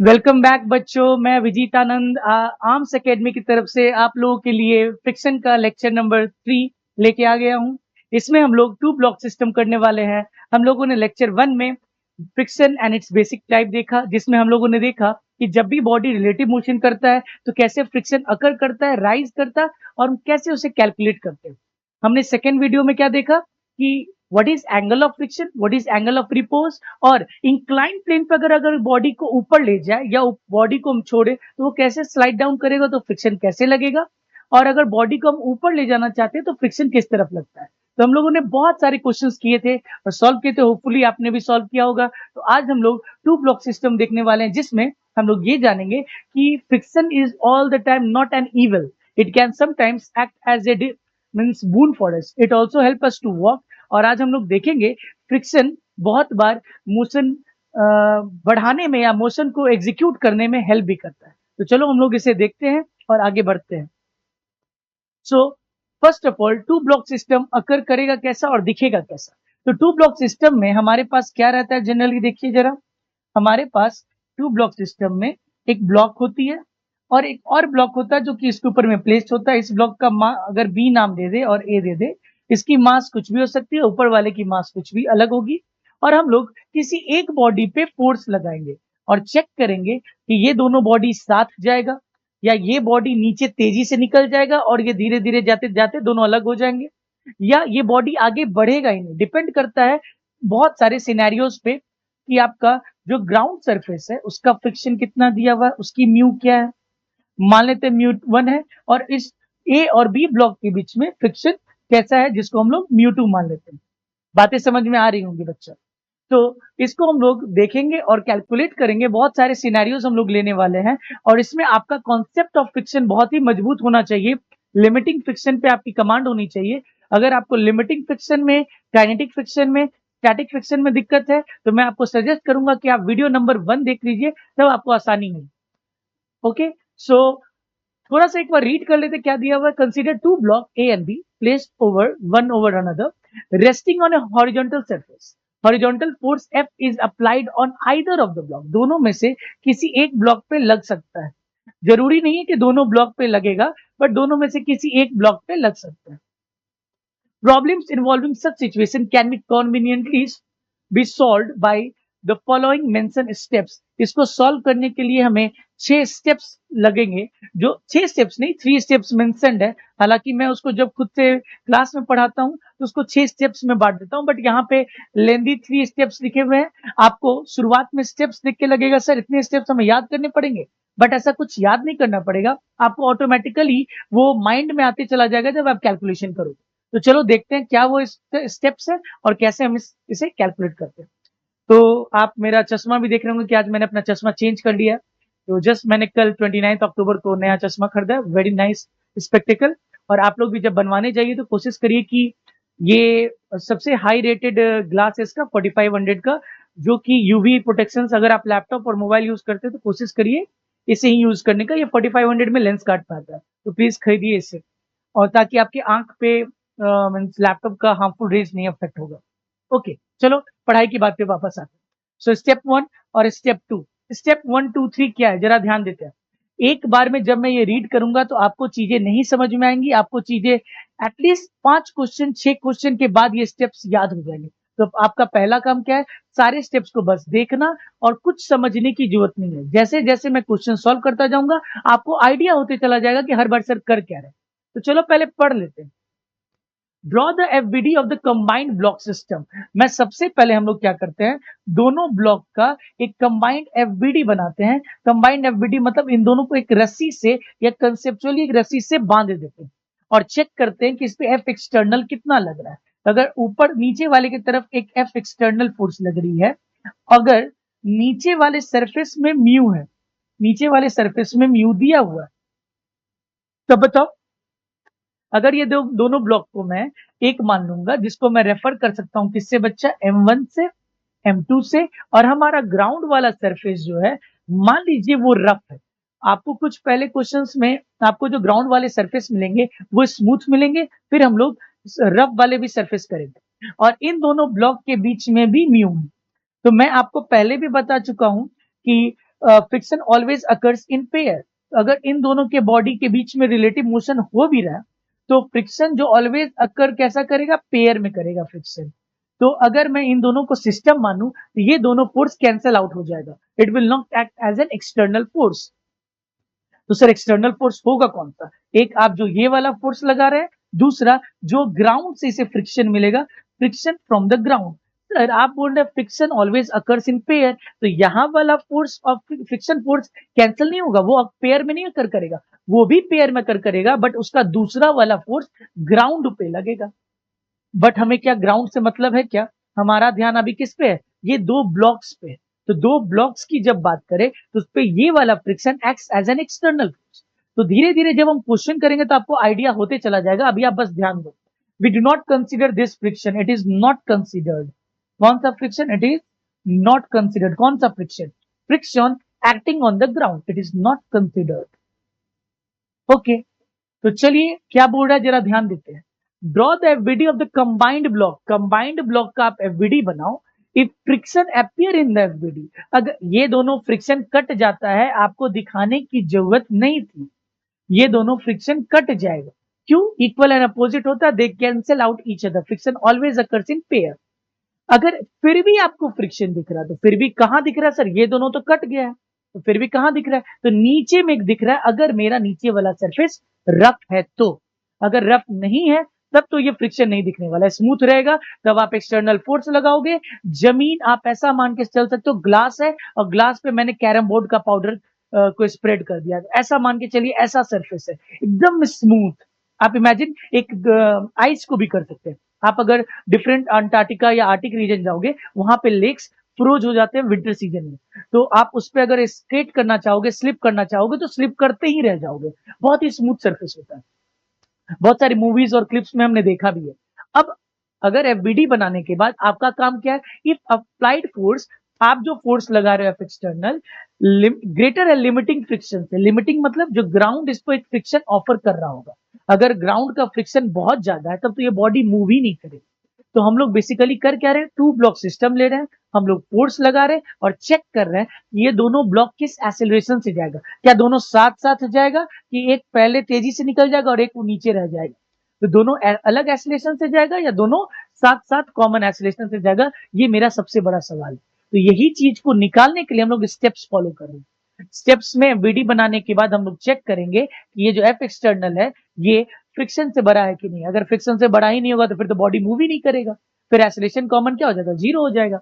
Welcome back बच्चों। मैं विजीतानंद arms academy की तरफ से आप लोगों के लिए फ्रिक्शन का लेक्चर नंबर 3 लेके आ गया हूं। इसमें हम लोग टू ब्लॉक सिस्टम करने वाले हैं। हम लोगों ने लेक्चर 1 में friction and it's basic type देखा, जिसमें हम लोगों ने देखा कि जब भी बॉडी रिलेटिव मोशन करता है तो कैसे फ्रिक्शन अकर करता है, राइज करता है और कैसे उसे कैलकुलेट करते हैं। हमने सेकेंड वीडियो में क्या देखा कि what is angle of friction, what is angle of repose, और इंक्लाइन प्लेन पर अगर बॉडी को ऊपर ले जाए या बॉडी को हम छोड़े तो वो कैसे स्लाइड डाउन करेगा, तो फ्रिक्शन कैसे लगेगा, और अगर बॉडी को हम ऊपर ले जाना चाहते हैं तो फ्रिक्शन किस तरफ लगता है। तो हम लोगों ने बहुत सारे क्वेश्चंस किए थे और सॉल्व किए थे। होपफुली आपने भी सॉल्व किया होगा। तो आज हम लोग टू ब्लॉक सिस्टम देखने वाले हैं, जिसमें हम लोग ये जानेंगे कि friction is all the time not an evil. It can sometimes act as a means boon for us, it also help us to walk. और आज हम लोग देखेंगे फ्रिक्शन बहुत बार मोशन बढ़ाने में या मोशन को एग्जीक्यूट करने में हेल्प भी करता है। तो चलो हम लोग इसे देखते हैं और आगे बढ़ते हैं। So first of all, two block system occur करेगा कैसा और दिखेगा कैसा। तो टू ब्लॉक सिस्टम में हमारे पास क्या रहता है जनरली, देखिए जरा। हमारे पास टू ब्लॉक सिस्टम में एक ब्लॉक होती है और एक और ब्लॉक होता है जो कि इसके ऊपर में प्लेस्ड होता है। इस ब्लॉक का अगर बी नाम दे दे और ए दे दे, इसकी मास कुछ भी हो सकती है, ऊपर वाले की मास कुछ भी अलग होगी। और हम लोग किसी एक बॉडी पे फोर्स लगाएंगे और चेक करेंगे कि ये दोनों बॉडी साथ जाएगा या ये बॉडी नीचे तेजी से निकल जाएगा और ये धीरे धीरे जाते जाते दोनों अलग हो जाएंगे, या ये बॉडी आगे बढ़ेगा ही नहीं। डिपेंड करता है बहुत सारे सिनेरियोज पे कि आपका जो ग्राउंड सरफेस है उसका फ्रिक्शन कितना दिया हुआ है, उसकी म्यू क्या है। मान लेते हैं म्यू 1 है और इस ए और बी ब्लॉक के बीच में फ्रिक्शन कैसा है, जिसको हम लोग म्यू 2 मान लेते हैं। बातें समझ में आ रही होंगी बच्चा। तो इसको हम लोग देखेंगे और कैलकुलेट करेंगे। बहुत सारे सिनेरियोज हम लोग लेने वाले हैं और इसमें आपका कॉन्सेप्ट ऑफ फ्रिक्शन बहुत ही मजबूत होना चाहिए। लिमिटिंग फ्रिक्शन पे आपकी कमांड होनी चाहिए। अगर आपको लिमिटिंग फ्रिक्शन में, काइनेटिक फ्रिक्शन में, स्टैटिक फ्रिक्शन में दिक्कत है तो मैं आपको सजेस्ट करूंगा कि आप वीडियो नंबर 1 देख लीजिए, तब आपको आसानी होगी। ओके, सो थोड़ा सा एक बार रीड कर लेते क्या दिया हुआ है। Consider to block A and B placed over one over another resting on a horizontal surface. Horizontal force F is applied on either of the block. दोनों में से किसी एक ब्लॉक पे लग सकता है। जरूरी नहीं है कि दोनों ब्लॉक पे लगेगा, बट दोनों में से किसी एक ब्लॉक पे लग सकता है। Problems involving such situation can be conveniently be solved by the following mentioned steps। इसको सॉल्व करने के लिए हमें 6 स्टेप्स लगेंगे, जो 6 स्टेप्स नहीं 3 स्टेप्स मेंशन्ड है। हालांकि मैं उसको जब खुद से क्लास में पढ़ाता हूँ तो उसको 6 स्टेप्स में बांट देता हूँ, बट यहाँ पे लेंदी 3 स्टेप्स लिखे हुए हैं। आपको शुरुआत में स्टेप्स देख के लगेगा सर इतने स्टेप्स हमें याद करने पड़ेंगे, बट ऐसा कुछ याद नहीं करना पड़ेगा। आपको ऑटोमेटिकली वो माइंड में आते चला जाएगा जब आप कैलकुलेशन करोगे। तो चलो देखते हैं क्या वो स्टेप्स है और कैसे हम इसे कैलकुलेट करते हैं। तो आप मेरा चश्मा भी देख रहे होंगे कि आज मैंने अपना चश्मा चेंज कर लिया। तो जस्ट मैंने कल 29 अक्टूबर को नया चश्मा खरीदा, वेरी नाइस स्पेक्टिकल। और आप लोग भी जब बनवाने जाइए तो कोशिश करिए कि ये सबसे हाई रेटेड ग्लास है इसका 4500 का, जो कि यूवी प्रोटेक्शन। अगर आप लैपटॉप और मोबाइल यूज करते हैं तो कोशिश करिए इसे ही यूज करने का। ये 4500 में लेंस काट पाता है, तो प्लीज खरीदिए इसे, और ताकि आपके आंख पे मीन्स लैपटॉप का हार्मफुल रेज नहीं अफेक्ट होगा। ओके, चलो पढ़ाई की बात पे वापस आते हैं। सो स्टेप 1 और स्टेप 2। स्टेप 1 2 3 क्या है जरा ध्यान देते हैं। एक बार में जब मैं ये रीड करूंगा तो आपको चीजें नहीं समझ में आएंगी। आपको चीजें एटलीस्ट 5 क्वेश्चन 6 क्वेश्चन के बाद ये स्टेप्स याद हो जाएंगे। तो आपका पहला काम क्या है, सारे स्टेप्स को बस देखना और कुछ समझने की जरूरत नहीं है। जैसे जैसे मैं क्वेश्चन सॉल्व करता जाऊंगा आपको आइडिया होते चला जाएगा कि हर बार सर कर क्या रहे। तो चलो पहले पढ़ लेते हैं। Draw the FBD of the combined block system. मैं सबसे पहले हम लोग क्या करते हैं, दोनों ब्लॉक का एक कंबाइंड एफबीडी बनाते हैं। कंबाइंड एफबीडी मतलब इन दोनों को एक रस्सी से या कंसेप्चुअली एक रस्सी से बांध देते हैं और चेक करते हैं कि इस पे एफ एक्सटर्नल कितना लग रहा है। अगर ऊपर नीचे वाले की तरफ एक एफ एक्सटर्नल फोर्स लग रही है, अगर नीचे वाले सरफेस में म्यू है, नीचे वाले सरफेस में म्यू दिया हुआ है, तो बताओ अगर ये दोनों ब्लॉक को मैं एक मान लूंगा, जिसको मैं रेफर कर सकता हूं किससे बच्चा, M1 से, M2 से, और हमारा ग्राउंड वाला सरफेस जो है मान लीजिए वो रफ है। आपको कुछ पहले क्वेश्चंस में आपको जो ग्राउंड वाले सरफेस मिलेंगे वो स्मूथ मिलेंगे, फिर हम लोग रफ वाले भी सरफेस करेंगे, और इन दोनों ब्लॉक के बीच में भी म्यू है। तो मैं आपको पहले भी बता चुका हूं कि friction always occurs in pair. अगर इन दोनों के बॉडी के बीच में रिलेटिव मोशन हो भी रहा है तो फ्रिक्शन जो ऑलवेज अकर कैसा करेगा, पेयर में करेगा फ्रिक्शन। तो अगर मैं इन दोनों को सिस्टम मानूं तो ये दोनों फोर्स कैंसल आउट हो जाएगा, it will not act as an external force. तो सर एक्सटर्नल फोर्स होगा कौन सा? एक आप जो ये वाला फोर्स लगा रहे हैं, दूसरा जो ग्राउंड से इसे फ्रिक्शन मिलेगा, friction from the ground. Sir आप बोल रहे हैं friction always occurs in pair, तो यहाँ वाला force of friction force cancel नहीं होगा, वो पेयर में नहीं अकर करेगा, वो भी पेयर में अकर करेगा, बट उसका दूसरा वाला फोर्स ग्राउंड पे लगेगा। बट हमें क्या ग्राउंड से मतलब है क्या? हमारा ध्यान अभी किस पे है? ये दो ब्लॉक्स पे है। तो दो ब्लॉक्स की जब बात करें तो उस पे ये वाला friction acts as an external force. तो धीरे धीरे जब हम क्वेश्चन करेंगे तो आपको आइडिया होते चला जाएगा, अभी आप बस ध्यान दो। We do not consider this friction, it is not considered. कौन सा friction? It is not considered. कौन सा friction? Friction acting on the ground, it is not considered. Okay, तो चलिए क्या बोल रहा है जरा ध्यान देते हैं। Draw the FBD of the combined block. Combined block का आप एफबीडी बनाओ। If friction appear in the FBD, अगर ये दोनों फ्रिक्शन कट जाता है, आपको दिखाने की जरूरत नहीं थी, ये दोनों फ्रिक्शन कट जाएगा। क्यों? इक्वल एंड अपोजिट होता है, they cancel out each other, friction always occurs in pair. अगर फिर भी आपको फ्रिक्शन दिख रहा है तो फिर भी कहां दिख रहा है सर? ये दोनों तो कट गया है, तो फिर भी कहां दिख रहा है? तो नीचे में दिख रहा है। अगर मेरा नीचे वाला सरफेस रफ है तो, अगर रफ नहीं है तब तो ये फ्रिक्शन नहीं दिखने वाला है, स्मूथ रहेगा, तब आप एक्सटर्नल फोर्स लगाओगे। जमीन आप ऐसा मान के चल सकते हो ग्लास है और ग्लास पे मैंने कैरम बोर्ड का पाउडर को स्प्रेड कर दिया, ऐसा मान के चलिए, ऐसा सरफेस है एकदम स्मूथ। आप इमेजिन एक आइस को भी कर सकते हैं। आप अगर डिफरेंट अंटार्कटिका या आर्टिक रीजन जाओगे, वहां पे लेक्स फ्रोज हो जाते हैं विंटर सीजन में, तो आप उस पे अगर स्केट करना चाहोगे, स्लिप करना चाहोगे तो स्लिप करते ही रह जाओगे, बहुत ही स्मूथ सरफेस होता है। बहुत सारी मूवीज और क्लिप्स में हमने देखा भी है। अब अगर एफबीडी बनाने के बाद आपका काम क्या है? इफ अप्लाइड फोर्स, आप जो फोर्स लगा रहे हो एक्सटर्नल, ग्रेटर है लिमिटिंग फ्रिक्शन से। लिमिटिंग मतलब जो ग्राउंड इसको एक फ्रिक्शन ऑफर कर रहा होगा, अगर ग्राउंड का फ्रिक्शन बहुत ज्यादा है तब तो ये बॉडी मूव ही नहीं करेगी। तो हम लोग बेसिकली कर क्या रहे हैं? टू ब्लॉक सिस्टम ले रहे हैं, हम लोग फोर्स लगा रहे हैं और चेक कर रहे हैं ये दोनों ब्लॉक किस एक्सेलरेशन से जाएगा। क्या दोनों साथ साथ जाएगा कि एक पहले तेजी से निकल जाएगा और एक वो नीचे रह जाएगा? तो दोनों अलग एक्सेलरेशन से जाएगा या दोनों साथ साथ कॉमन एक्सेलरेशन से जाएगा? ये मेरा सबसे बड़ा सवाल है। तो यही चीज को निकालने के लिए हम लोग स्टेप्स फॉलो कर रहे हैं। स्टेप्स में वीडी बनाने के बाद हम लोग चेक करेंगे कि ये जो एफ एक्सटर्नल है ये फ्रिक्शन से बड़ा है कि नहीं। अगर फ्रिक्शन से बड़ा ही नहीं होगा तो फिर तो बॉडी मूव ही नहीं करेगा, फिर एक्सेलरेशन कॉमन क्या हो जाएगा? जीरो हो जाएगा।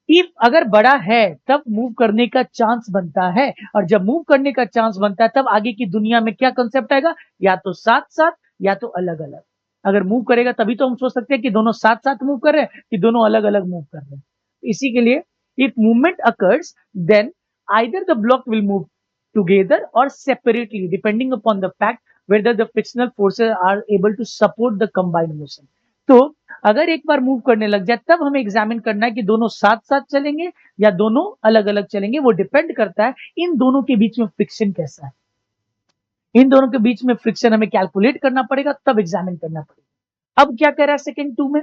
इफ अगर बड़ा है तब मूव करने का चांस बनता है, और जब मूव करने का चांस बनता है तब आगे की दुनिया में क्या कंसेप्ट आएगा? या तो साथ साथ या तो अलग अलग। अगर मूव करेगा तभी तो हम सोच सकते हैं कि दोनों साथ साथ मूव कर रहे हैं कि दोनों अलग अलग मूव कर रहे हैं। इसी के लिए if movement occurs then either the block will move together और separately depending upon the fact whether the frictional forces are able to support the combined motion। तो अगर एक बार मूव करने लग जाए तब हमें एग्जामिन करना है कि दोनों साथ साथ चलेंगे या दोनों अलग अलग चलेंगे। वो डिपेंड करता है इन दोनों के बीच में फ्रिक्शन कैसा है। इन दोनों के बीच में फ्रिक्शन हमें कैलकुलेट करना पड़ेगा, तब एग्जामिन करना पड़ेगा। अब क्या कह रहा है सेकंड टू में?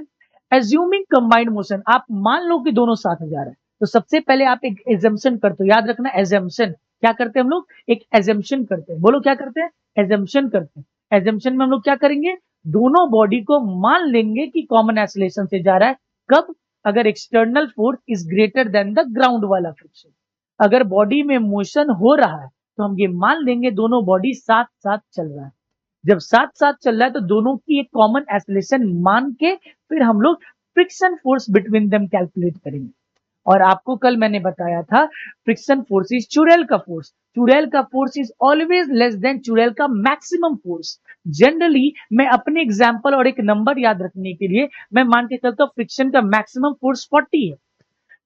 एज्यूमिंग कंबाइंड मोशन, आप मान लो कि दोनों साथ में जा रहे हैं, तो सबसे पहले आप एक एजम्पशन करते हो। याद रखना एजम्पशन क्या करते हैं हम लोग? एक एजम्पशन करते हैं। बोलो क्या करते हैं? एजम्पशन करते हैं। एजम्पशन में हम लोग क्या करेंगे? दोनों बॉडी को मान लेंगे कि कॉमन एक्सेलरेशन से जा रहा है। कब? अगर external force is greater then the ground वाला फ्रिक्शन। अगर बॉडी में मोशन हो रहा है तो हम ये मान लेंगे दोनों बॉडी साथ साथ चल रहा है। जब साथ साथ चल रहा है तो दोनों की एक कॉमन एक्सेलरेशन मान के फिर हम लोग friction force between them calculate करेंगे। और आपको कल मैंने बताया था फ्रिक्शन फोर्स इज चुड़ैल का फोर्स। चुड़ैल का force is always less then चुड़ैल का मैक्सिमम फोर्स। जनरली मैं अपने एग्जांपल और एक नंबर याद रखने के लिए मैं मान के चलता हूं फ्रिक्शन का मैक्सिमम फोर्स 40 है।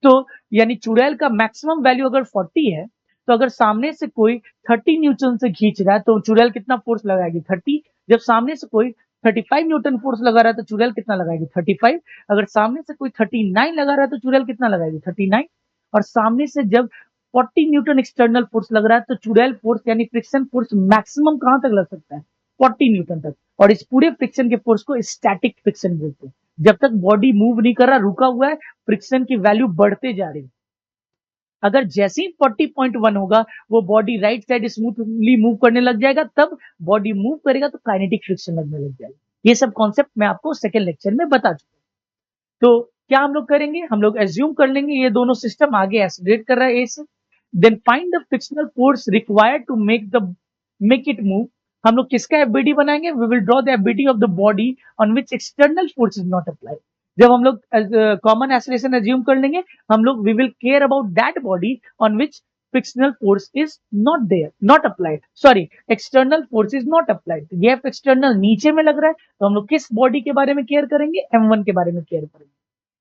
तो यानी चुड़ैल का मैक्सिमम वैल्यू अगर 40 है तो अगर सामने से कोई 30 न्यूटन से खींच रहा है तो चुड़ैल कितना फोर्स लगाएगी? 30। जब सामने से कोई 35 न्यूटन फोर्स लगा रहा है तो चुड़ैल कितना लगाएगी? 35। अगर सामने से कोई 39 लगा रहा है तो चुड़ैल कितना लगाएगी? 39। और सामने से जब 40 न्यूटन एक्सटर्नल फोर्स लग रहा है तो चुड़ैल फोर्स यानी फ्रिक्शन फोर्स मैक्सिमम कहां तक लग सकता है? 40 न्यूटन तक। और इस पूरे फ्रिक्शन के फोर्स को स्टैटिक फ्रिक्शन बोलते हैं। जब तक बॉडी मूव नहीं कर रहा, रुका हुआ है, फ्रिक्शन की वैल्यू बढ़ते जा रही है। अगर जैसे ही 40.1 होगा वो body right side smoothly move करने लग जाएगा, तब बॉडी मूव करेगा तो काइनेटिक फ्रिक्शन लगने लग जाएगा। ये सब कॉन्सेप्ट मैं आपको सेकेंड लेक्चर में बता चुका हूं। तो क्या हम लोग करेंगे, हम लोग एज्यूम कर लेंगे ये दोनों सिस्टम आगे एक्सीलरेट कर रहा है ए से, then find the frictional force required to make it move. हम लोग किसका एफबीडी बनाएंगे, we will draw the FBD of the body on which external force is not applied. जब हम लोग कॉमन एक्सीलरेशन एज्यूम कर लेंगे, हम लोग we will care about that body on which frictional force is not there, not applied, sorry external force is not applied. ये external नीचे में लग रहा है, तो हम लोग किस बॉडी के बारे में केयर करेंगे, M1 के बारे में केयर करेंगे।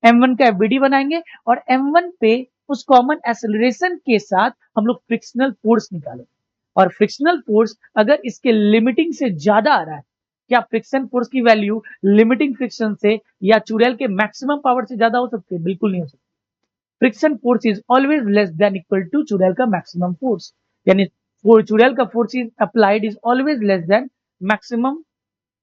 M1 का एफबीडी बनाएंगे और M1 पे उस कॉमन एक्सेलरेशन के साथ हम लोग फ्रिक्शनल फोर्स निकालेंगे। और फ्रिक्शनल फोर्स अगर इसके लिमिटिंग से ज्यादा आ रहा है, क्या फ्रिक्शन फोर्स की वैल्यू लिमिटिंग फ्रिक्शन से या चुड़ैल के मैक्सिमम पावर से ज्यादा हो सकती है? बिल्कुल नहीं हो सकती। Friction force is always less than equal to चुड़ैल का मैक्सिमम फोर्स, यानी चुड़ैल का force is applied is always less than maximum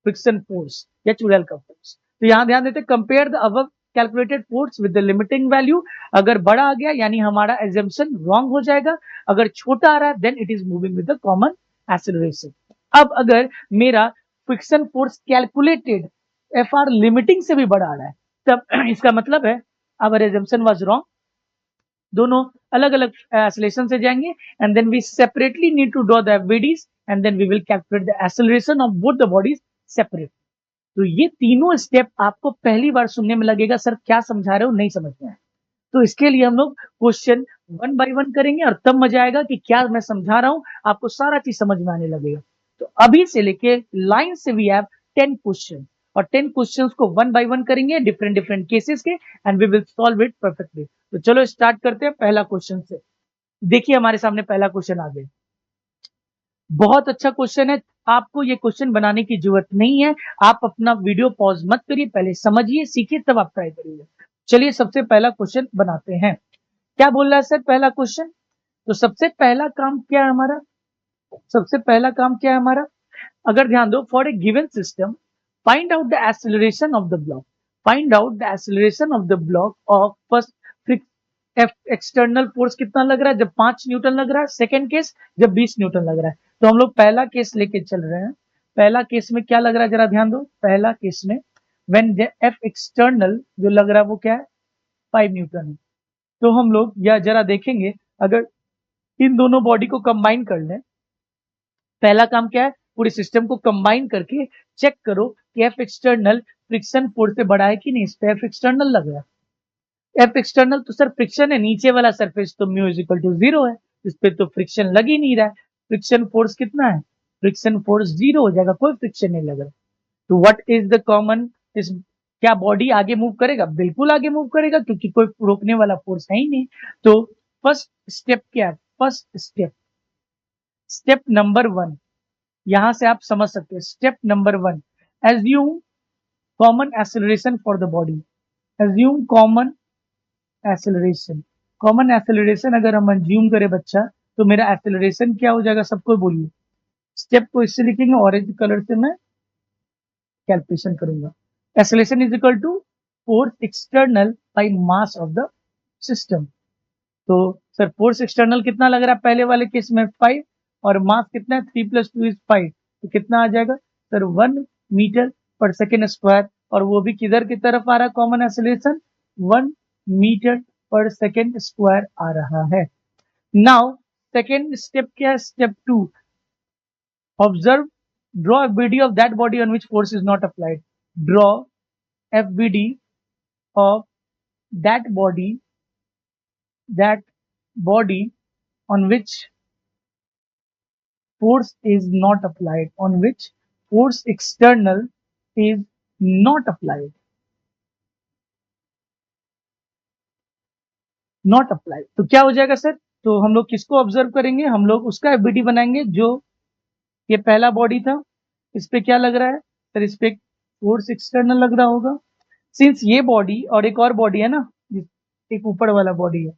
friction force या चुड़ैल का फोर्स। तो यहां ध्यान देते, compare the above calculated force with the limiting value. अगर बड़ा आ गया यानी हमारा एजम्पशन रॉन्ग हो जाएगा, अगर छोटा आ रहा है then it is moving with the common acceleration. अब अगर मेरा friction force calculated F R limiting से भी बड़ा आ रहा है, तब इसका मतलब है आवर एजम्पशन वाज रॉन्ग। दोनों अलग अलग एक्सेलरेशन से जाएंगे and then we separately need to draw the FBDs and then we will calculate the acceleration of both the bodies separate. तो ये तीनों स्टेप आपको पहली बार सुनने में लगेगा सर क्या समझा रहे हो, नहीं समझ में आया। तो इसके लिए हम लोग क्वेश्चन 1 बाय 1 करेंगे और तब मजा आएगा कि क्या मैं समझा रहा हूं, आपको सारा चीज समझ में आने लगेगा। तो अभी से लेके लाइन से वी हैव 10 क्वेश्चन और 10 क्वेश्चंस को 1 बाय 1 करेंगे डिफरेंट डिफरेंट केसेस के and we will solve it perfectly. तो चलो स्टार्ट करते हैं पहला क्वेश्चन से। देखिए हमारे सामने पहला क्वेश्चन आ गया, बहुत अच्छा क्वेश्चन है, आपको ये क्वेश्चन बनाने की जरूरत नहीं है। आप अपना वीडियो पॉज मत करिए, पहले समझिए सीखिए तब आप ट्राई करिए। चलिए सबसे पहला क्वेश्चन बनाते हैं। क्या बोल रहा है सर पहला क्वेश्चन? तो सबसे पहला काम क्या है हमारा, सबसे पहला काम क्या है हमारा, अगर ध्यान दो, for a given system find out the acceleration of the block, find out the acceleration of the block of first external force कितना लग रहा है, जब 5 न्यूटन लग रहा है। सेकेंड केस जब 20 न्यूटन लग रहा है। तो हम लोग पहला केस लेके चल रहे हैं। पहला केस में क्या लग रहा है जरा ध्यान दो, पहला केस में व्हेन एफ एक्सटर्नल जो लग रहा है वो क्या है, 5 न्यूटन है। तो हम लोग या जरा देखेंगे, अगर इन दोनों बॉडी को कंबाइन कर लें, पहला काम क्या है, पूरे सिस्टम को कंबाइन करके चेक करो कि एफ एक्सटर्नल फ्रिक्शन फोर्स से बड़ा है कि नहीं। इस पे एफ एक्सटर्नल लग रहा है, एफ एक्सटर्नल तो सर फ्रिक्शन है, नीचे वाला सरफेस तो म्यू इक्वल टू 0 है, इस पे तो फ्रिक्शन लग ही नहीं रहा है। फ्रिक्शन फोर्स कितना है, फ्रिक्शन फोर्स 0 हो जाएगा, कोई फ्रिक्शन नहीं लग रहा। तो व्हाट इज द कॉमन, इस क्या बॉडी आगे मूव करेगा? बिल्कुल आगे मूव करेगा, क्योंकि कोई रोकने वाला फोर्स है ही नहीं। तो फर्स्ट स्टेप क्या है, फर्स्ट स्टेप, स्टेप नंबर 1, यहां से आप समझ सकते हैं। Step number 1, assume common acceleration for the body, assume common acceleration. Common acceleration अगर हम एज्यूम करें बच्चा, तो मेरा एक्सेलरेशन क्या हो जाएगा, सबको बोलिए। स्टेप को इससे लिखेंगे, ऑरेंज कलर से मैं कैलकुलेशन करूंगा। Acceleration is equal to force external by mass of the system. तो सर फोर्स एक्सटर्नल कितना लग रहा है पहले वाले केस में 5, और मास कितना है 3 + 2 = 5, तो कितना आ जाएगा sir 1 metre per second square, और वो भी किधर की तरफ आ रहा है common acceleration, 1 metre per second square आ रहा है। नाउ सेकेंड स्टेप क्या है, step 2, observe draw FBD of that body on which force is not applied. Draw FBD of that body on which force is not applied, on which force external is not applied, not applied। तो क्या हो जाएगा sir, तो हम लोग किसको observe करेंगे, हम लोग उसका एफबीडी बनाएंगे। जो ये पहला बॉडी था, इस पे क्या लग रहा है सर, इस पे फोर्स एक्सटर्नल लग रहा होगा। सिंस ये बॉडी और एक और बॉडी है ना, एक ऊपर वाला बॉडी है,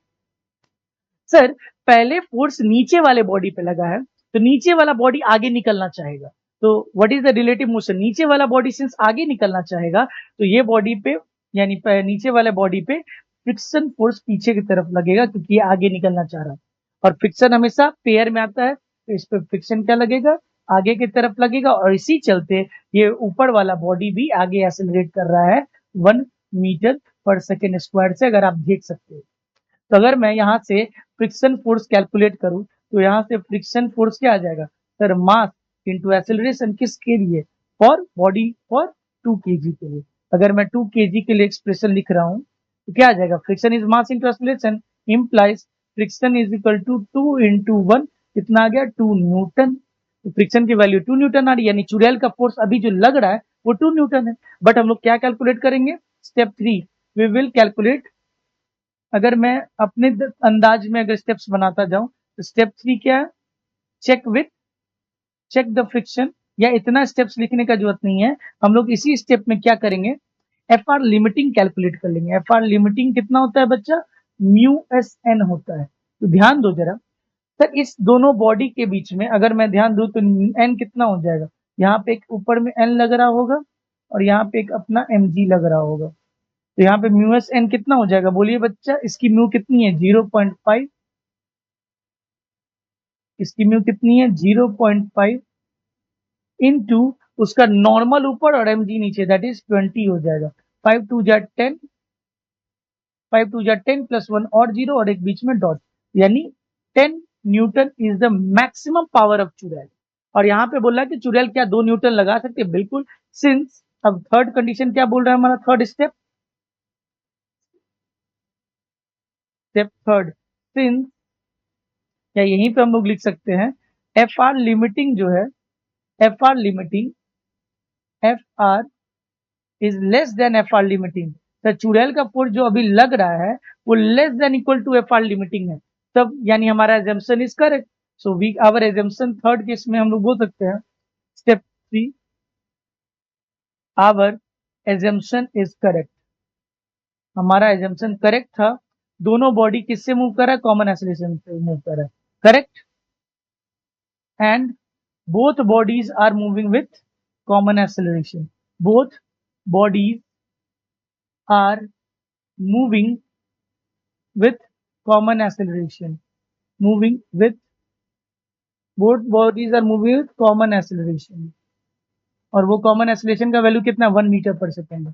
सर पहले फोर्स नीचे वाले बॉडी पे लगा है, तो नीचे वाला बॉडी आगे निकलना चाहेगा। तो what is the relative motion, नीचे वाला बॉडी सिंस आगे निकलना चाहेगा, तो ये बॉडी पे यानी नीचे वाले बॉडी पे फ्रिक्शन फोर्स पीछे की तरफ लगेगा क्योंकि ये आगे निकलना चाह रहा है, और फ्रिक्शन हमेशा पेयर में आता है, तो इस पे फ्रिक्शन क्या लगेगा, आगे की तरफ लगेगा, और इसी चलते ये ऊपर वाला बॉडी भी आगे एक्सेलरेट कर रहा है 1 मीटर पर सेकेंड स्क्वायर से, अगर आप देख सकते हो। तो अगर मैं यहाँ से फ्रिक्शन फोर्स कैलकुलेट करूँ, तो यहाँ से फ्रिक्शन फोर्स क्या आ जाएगा सर, मास इंटू एक्सेलरेशन, किसके लिए, फॉर बॉडी, फॉर 2 kg के लिए। अगर मैं 2 kg के लिए एक्सप्रेशन लिख रहा हूँ तो क्या आ जाएगा, friction is mass into acceleration implies friction is equal to 2 into 1, कितना आ गया 2 न्यूटन। तो फ्रिक्शन की वैल्यू 2 न्यूटन आ रही है, यानी चुड़ैल का फोर्स अभी जो लग रहा है वो 2 न्यूटन है। बट हम लोग क्या कैलकुलेट करेंगे, स्टेप 3 वी विल कैलकुलेट। अगर मैं अपने अंदाज में अगर स्टेप्स बनाता जाऊं तो स्टेप 3 क्या है, चेक द फ्रिक्शन, या इतना स्टेप्स लिखने का जरूरत नहीं है। हम लोग इसी स्टेप में क्या करेंगे, एफ आर लिमिटिंग कैलकुलेट कर लेंगे। एफ आर लिमिटिंग कितना होता है बच्चा, म्यू एस एन होता है। तो ध्यान दो जरा सर, इस दोनों बॉडी के बीच में अगर मैं ध्यान दूं तो एन कितना हो जाएगा, यहाँ पे एक ऊपर में एन लग रहा होगा और यहाँ पे एक अपना एम जी लग रहा होगा। तो यहाँ पे म्यू एस एन कितना हो जाएगा, बोलिए बच्चा, इसकी म्यू कितनी है 0.5, इसकी म्यू कितनी है 0.5 इनटू उसका नॉर्मल ऊपर और एमजी नीचे, दैट इज 20 हो जाएगा। 5 2 जा 10, 5 2 जा 10 प्लस 1 और 0 और एक बीच में डॉट, यानी 10 Newton is the maximum power of चुड़ैल। और यहाँ पे बोला कि चुड़ैल क्या 2 न्यूटन लगा सकते हैं, बिल्कुल। सिंस अब थर्ड कंडीशन क्या बोल रहा है हमारा third step, step third, since, या यहीं पे हम लोग लिख सकते हैं एफ आर लिमिटिंग जो है, F R limiting, F R is less than F R limiting. तो चुड़ैल का फोर्स जो अभी लग रहा है वो less than equal to F R limiting है, तब यानी हमारा assumption is correct. So we our assumption third case में हम लोग बोल सकते हैं step 3 our assumption is correct, हमारा एजम्पशन करेक्ट था। दोनों बॉडी किससे मूव कर रहा है, कॉमन एक्सेलरेशन से मूव कर रहा है, correct, and both bodies are moving with common acceleration, both bodies are moving with common acceleration, moving with, both bodies are moving with common acceleration, और वो कॉमन एक्सेलरेशन का वैल्यू कितना 1 metre per second.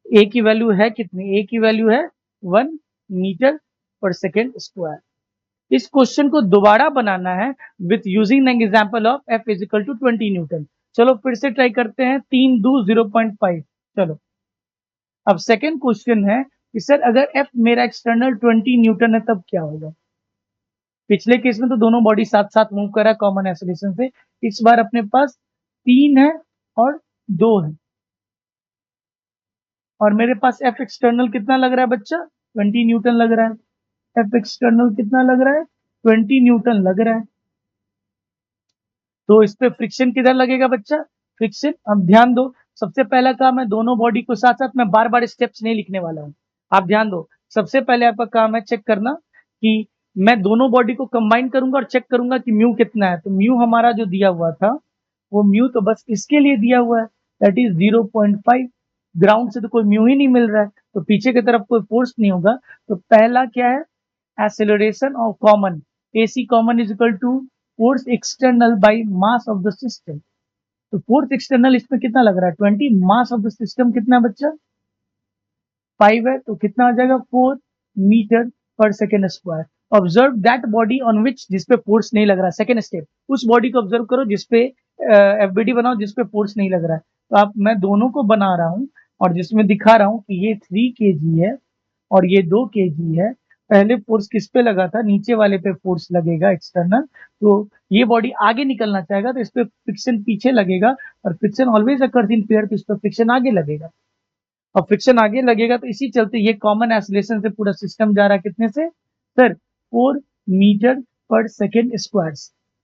ए की value है कितनी, ए की value है 1 metre per second square. इस क्वेश्चन को दोबारा बनाना है with using an example of F is equal to 20 newton. चलो फिर से ट्राई करते हैं, 3 2 0.5। चलो अब सेकेंड क्वेश्चन है कि सर अगर एफ मेरा एक्सटर्नल 20 न्यूटन है तब क्या होगा। पिछले केस में तो दोनों बॉडी साथ साथ मूव कर रहा है कॉमन एक्सेलरेशन से, इस बार अपने पास 3 है और 2 है, और मेरे पास एफ एक्सटर्नल कितना लग रहा है बच्चा, 20 न्यूटन लग रहा है। एफ एक्सटर्नल कितना लग रहा है, 20 न्यूटन लग रहा है। तो इस पे फ्रिक्शन किधर लगेगा बच्चा, फ्रिक्शन, अब ध्यान दो, सबसे पहला काम है दोनों बॉडी को साथ साथ, मैं बार बार स्टेप्स नहीं लिखने वाला हूँ, आप ध्यान दो। सबसे पहले आपका काम है चेक करना कि मैं दोनों बॉडी को कंबाइन करूंगा और चेक करूंगा कि म्यू कितना है। तो म्यू हमारा जो दिया हुआ था वो म्यू तो बस इसके लिए दिया हुआ है, दैट इज 0.5। ग्राउंड से तो कोई म्यू ही नहीं मिल रहा है, तो पीछे की तरफ कोई फोर्स नहीं होगा। तो पहला क्या है, acceleration of common, AC common is equal to force external by mass of the system. तो फोर्स एक्सटर्नल इसमें कितना लग रहा है 20, मास ऑफ द सिस्टम कितना है बच्चा 5 है, तो कितना आ जाएगा 4 metre per second square. Observe that body on विच, जिसपे फोर्स नहीं लग रहा है, सेकेंड स्टेप, उस बॉडी को ऑब्जर्व करो जिसपे FBD बनाओ जिसपे फोर्स नहीं लग रहा है। तो आप, मैं दोनों को बना रहा हूं और जिसमें दिखा रहा हूं कि ये 3 kg है और ये 2 kg है। पहले फोर्स किस पे लगा था, नीचे वाले पे फोर्स लगेगा एक्सटर्नल, तो ये बॉडी आगे निकलना चाहेगा तो इस पे फ्रिक्शन पीछे लगेगा, और friction always occurs in pair, तो इस पे फ्रिक्शन आगे लगेगा। और फ्रिक्शन आगे लगेगा तो इसी चलते ये कॉमन एक्सेलरेशन से पूरा सिस्टम जा रहा है कितने से sir, 4 metre per second square.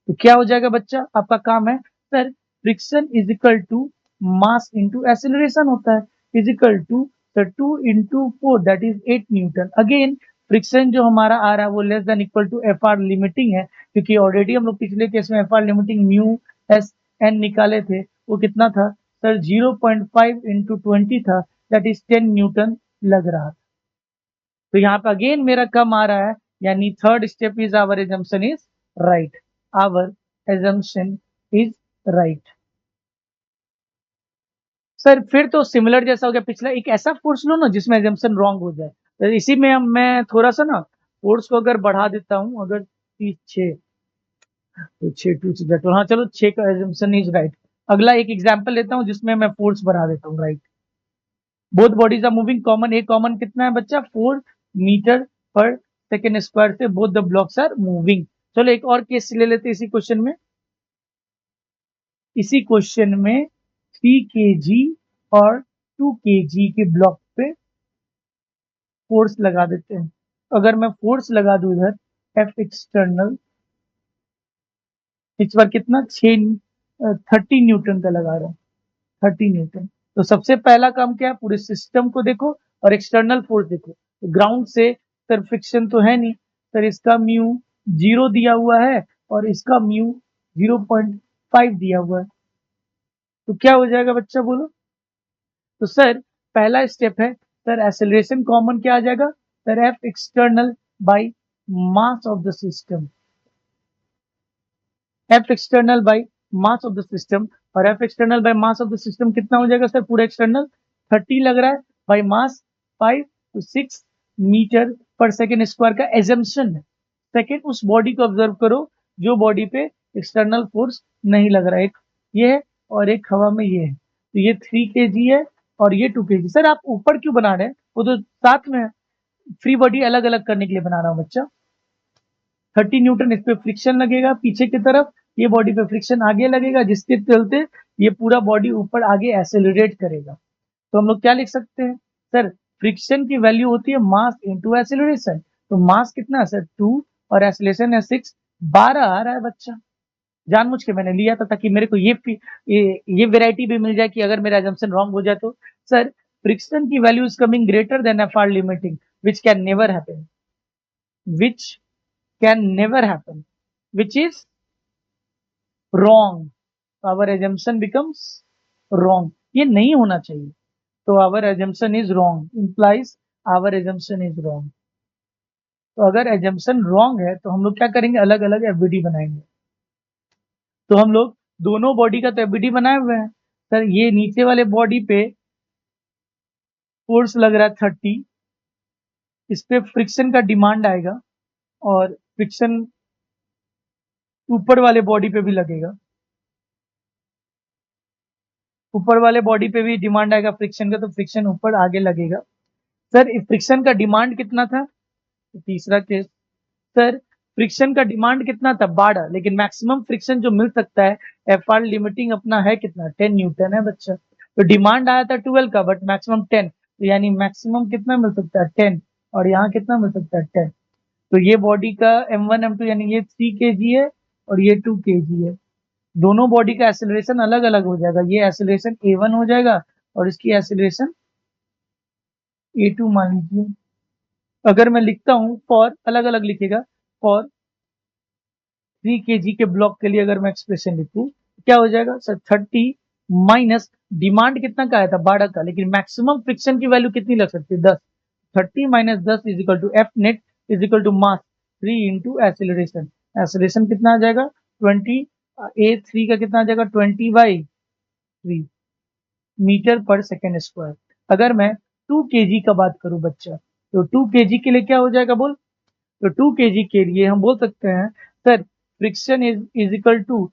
तो क्या हो जाएगा बच्चा, आपका काम है sir, friction is equal to mass into acceleration होता है, is equal to sir 2 into 4 that is 8 newton. Again friction जो हमारा आ रहा है वो less than equal to F R limiting है, क्योंकि ऑलरेडी हम लोग पिछले केस में F R limiting mu S N निकाले थे, वो कितना था सर 0.5 इंटू 20 था, दैट इज 10 न्यूटन लग रहा था। तो यहाँ पे अगेन मेरा कम आ रहा है, यानी third step is our assumption is right. Our assumption is right. Sir फिर तो सिमिलर जैसा हो गया पिछला, एक ऐसा फोर्स लो ना जिसमें एजम्पशन रॉन्ग हो जाए। तो इसी में मैं थोड़ा सा ना फोर्स को अगर बढ़ा देता हूँ, अगर 6 तो 6 2 से तो हाँ चलो 6 का एजम्पशन इज राइट। अगला एक एग्जांपल लेता हूँ जिसमें मैं फोर्स बढ़ा देता हूँ, right. Both bodies are moving common, एक कॉमन कितना है बच्चा, 4 मीटर पर सेकेंड स्क्वायर से both the blocks are moving. चलो एक और केस ले लेते हैं इसी क्वेश्चन में। इसी क्वेश्चन में 3 kg और 2 kg के ब्लॉक पे फोर्स लगा देते हैं। अगर मैं फोर्स लगा दूं इधर एफ एक्सटर्नल, इस बार कितना 30 न्यूटन का लगा रहा हूं, 30 न्यूटन। तो सबसे पहला काम क्या है, पूरे सिस्टम को देखो और एक्सटर्नल फोर्स देखो। तो ग्राउंड से सर फ्रिक्शन तो है नहीं, सर इसका म्यू 0 दिया हुआ है और इसका म्यू 0.5 दिया हुआ है। तो क्या हो जाएगा बच्चा बोलो। तो सर पहला स्टेप है, सर एक्सेलरेशन कॉमन क्या आ जाएगा, sir F external by mass of the system, F external by mass of the system. और F external by mass of the system कितना हो जाएगा सर, पूरा एक्सटर्नल 30 लग रहा है, बाई मास 5 तो 6 मीटर पर सेकेंड स्क्वायर का एजम्पशन है। सेकेंड उस बॉडी को ऑब्जर्व करो जो बॉडी पे एक्सटर्नल फोर्स नहीं लग रहा है, एक ये है और एक हवा में ये है। तो ये 3 kg है और ये 2 kg। सर आप ऊपर क्यों बना रहे हैं, वो तो साथ में है, फ्री बॉडी अलग अलग करने के लिए बना रहा हूँ बच्चा। 30 न्यूटन इस पे फ्रिक्शन लगेगा पीछे की तरफ, ये बॉडी पे फ्रिक्शन आगे लगेगा, जिसके चलते ये पूरा बॉडी ऊपर आगे एक्सेलरेट करेगा। तो हम लोग क्या लिख सकते हैं सर, फ्रिक्शन की वैल्यू होती है मास इंटू एक्सेलरेशन। तो मास कितना है सर 2 और एक्सेलरेशन है 6, 12 आ रहा है बच्चा। जानबूझ के मैंने लिया था ताकि मेरे को ये वेराइटी भी मिल जाए कि अगर मेरा एजम्पशन रॉन्ग हो जाए तो। सर फ्रिक्शन की value is coming greater than F R limiting which can never happen, which can never happen, which is wrong. Our assumption becomes wrong. ये नहीं होना चाहिए, तो our assumption is wrong implies our assumption is wrong. तो अगर assumption wrong है तो हम लोग क्या करेंगे, अलग अलग एफबीडी बनाएंगे। तो हम लोग दोनों बॉडी का तो एफबीडी बनाए हुए हैं। सर ये नीचे वाले बॉडी पे फोर्स लग रहा है 30, इस पे फ्रिक्शन का डिमांड आएगा और फ्रिक्शन ऊपर वाले बॉडी पे भी लगेगा, ऊपर वाले बॉडी पे भी डिमांड आएगा फ्रिक्शन का, तो फ्रिक्शन ऊपर आगे लगेगा। सर फ्रिक्शन का डिमांड कितना था, तो तीसरा केस, सर फ्रिक्शन का डिमांड कितना था 12, लेकिन मैक्सिमम फ्रिक्शन जो मिल सकता है एफ आर लिमिटिंग अपना है कितना 10 न्यूटन है बच्चा। तो डिमांड आया था 12 का बट मैक्सिमम 10, तो यानी मैक्सिमम कितना मिल सकता है 10, और यहाँ कितना मिल सकता है 10। तो ये बॉडी का m1 m2 यानी ये 3 kg है और ये 2 kg है। दोनों बॉडी का एक्सेलरेशन अलग अलग हो जाएगा, ये एक्सेलरेशन a1 हो जाएगा और इसकी एक्सेलरेशन a2 मान लीजिए। अगर मैं लिखता हूं फॉर, अलग अलग लिखेगा, फॉर 3 kg के ब्लॉक के लिए अगर मैं एक्सप्रेशन लिखूं क्या हो जाएगा सर, 30 माइनस डिमांड कितना का आया था 12 का, लेकिन मैक्सिमम फ्रिक्शन की वैल्यू कितनी लग सकती है 10। 30 minus 10 is equal to F net is equal to mass 3 into acceleration. Acceleration कितना आ जाएगा 20, a3 का कितना आ जाएगा 20/3 मीटर पर सेकेंड स्क्वायर। अगर मैं 2 kg का बात करूं बच्चा, तो 2 kg के लिए क्या हो जाएगा बोल, तो 2 kg के लिए हम बोल सकते हैं sir friction is equal to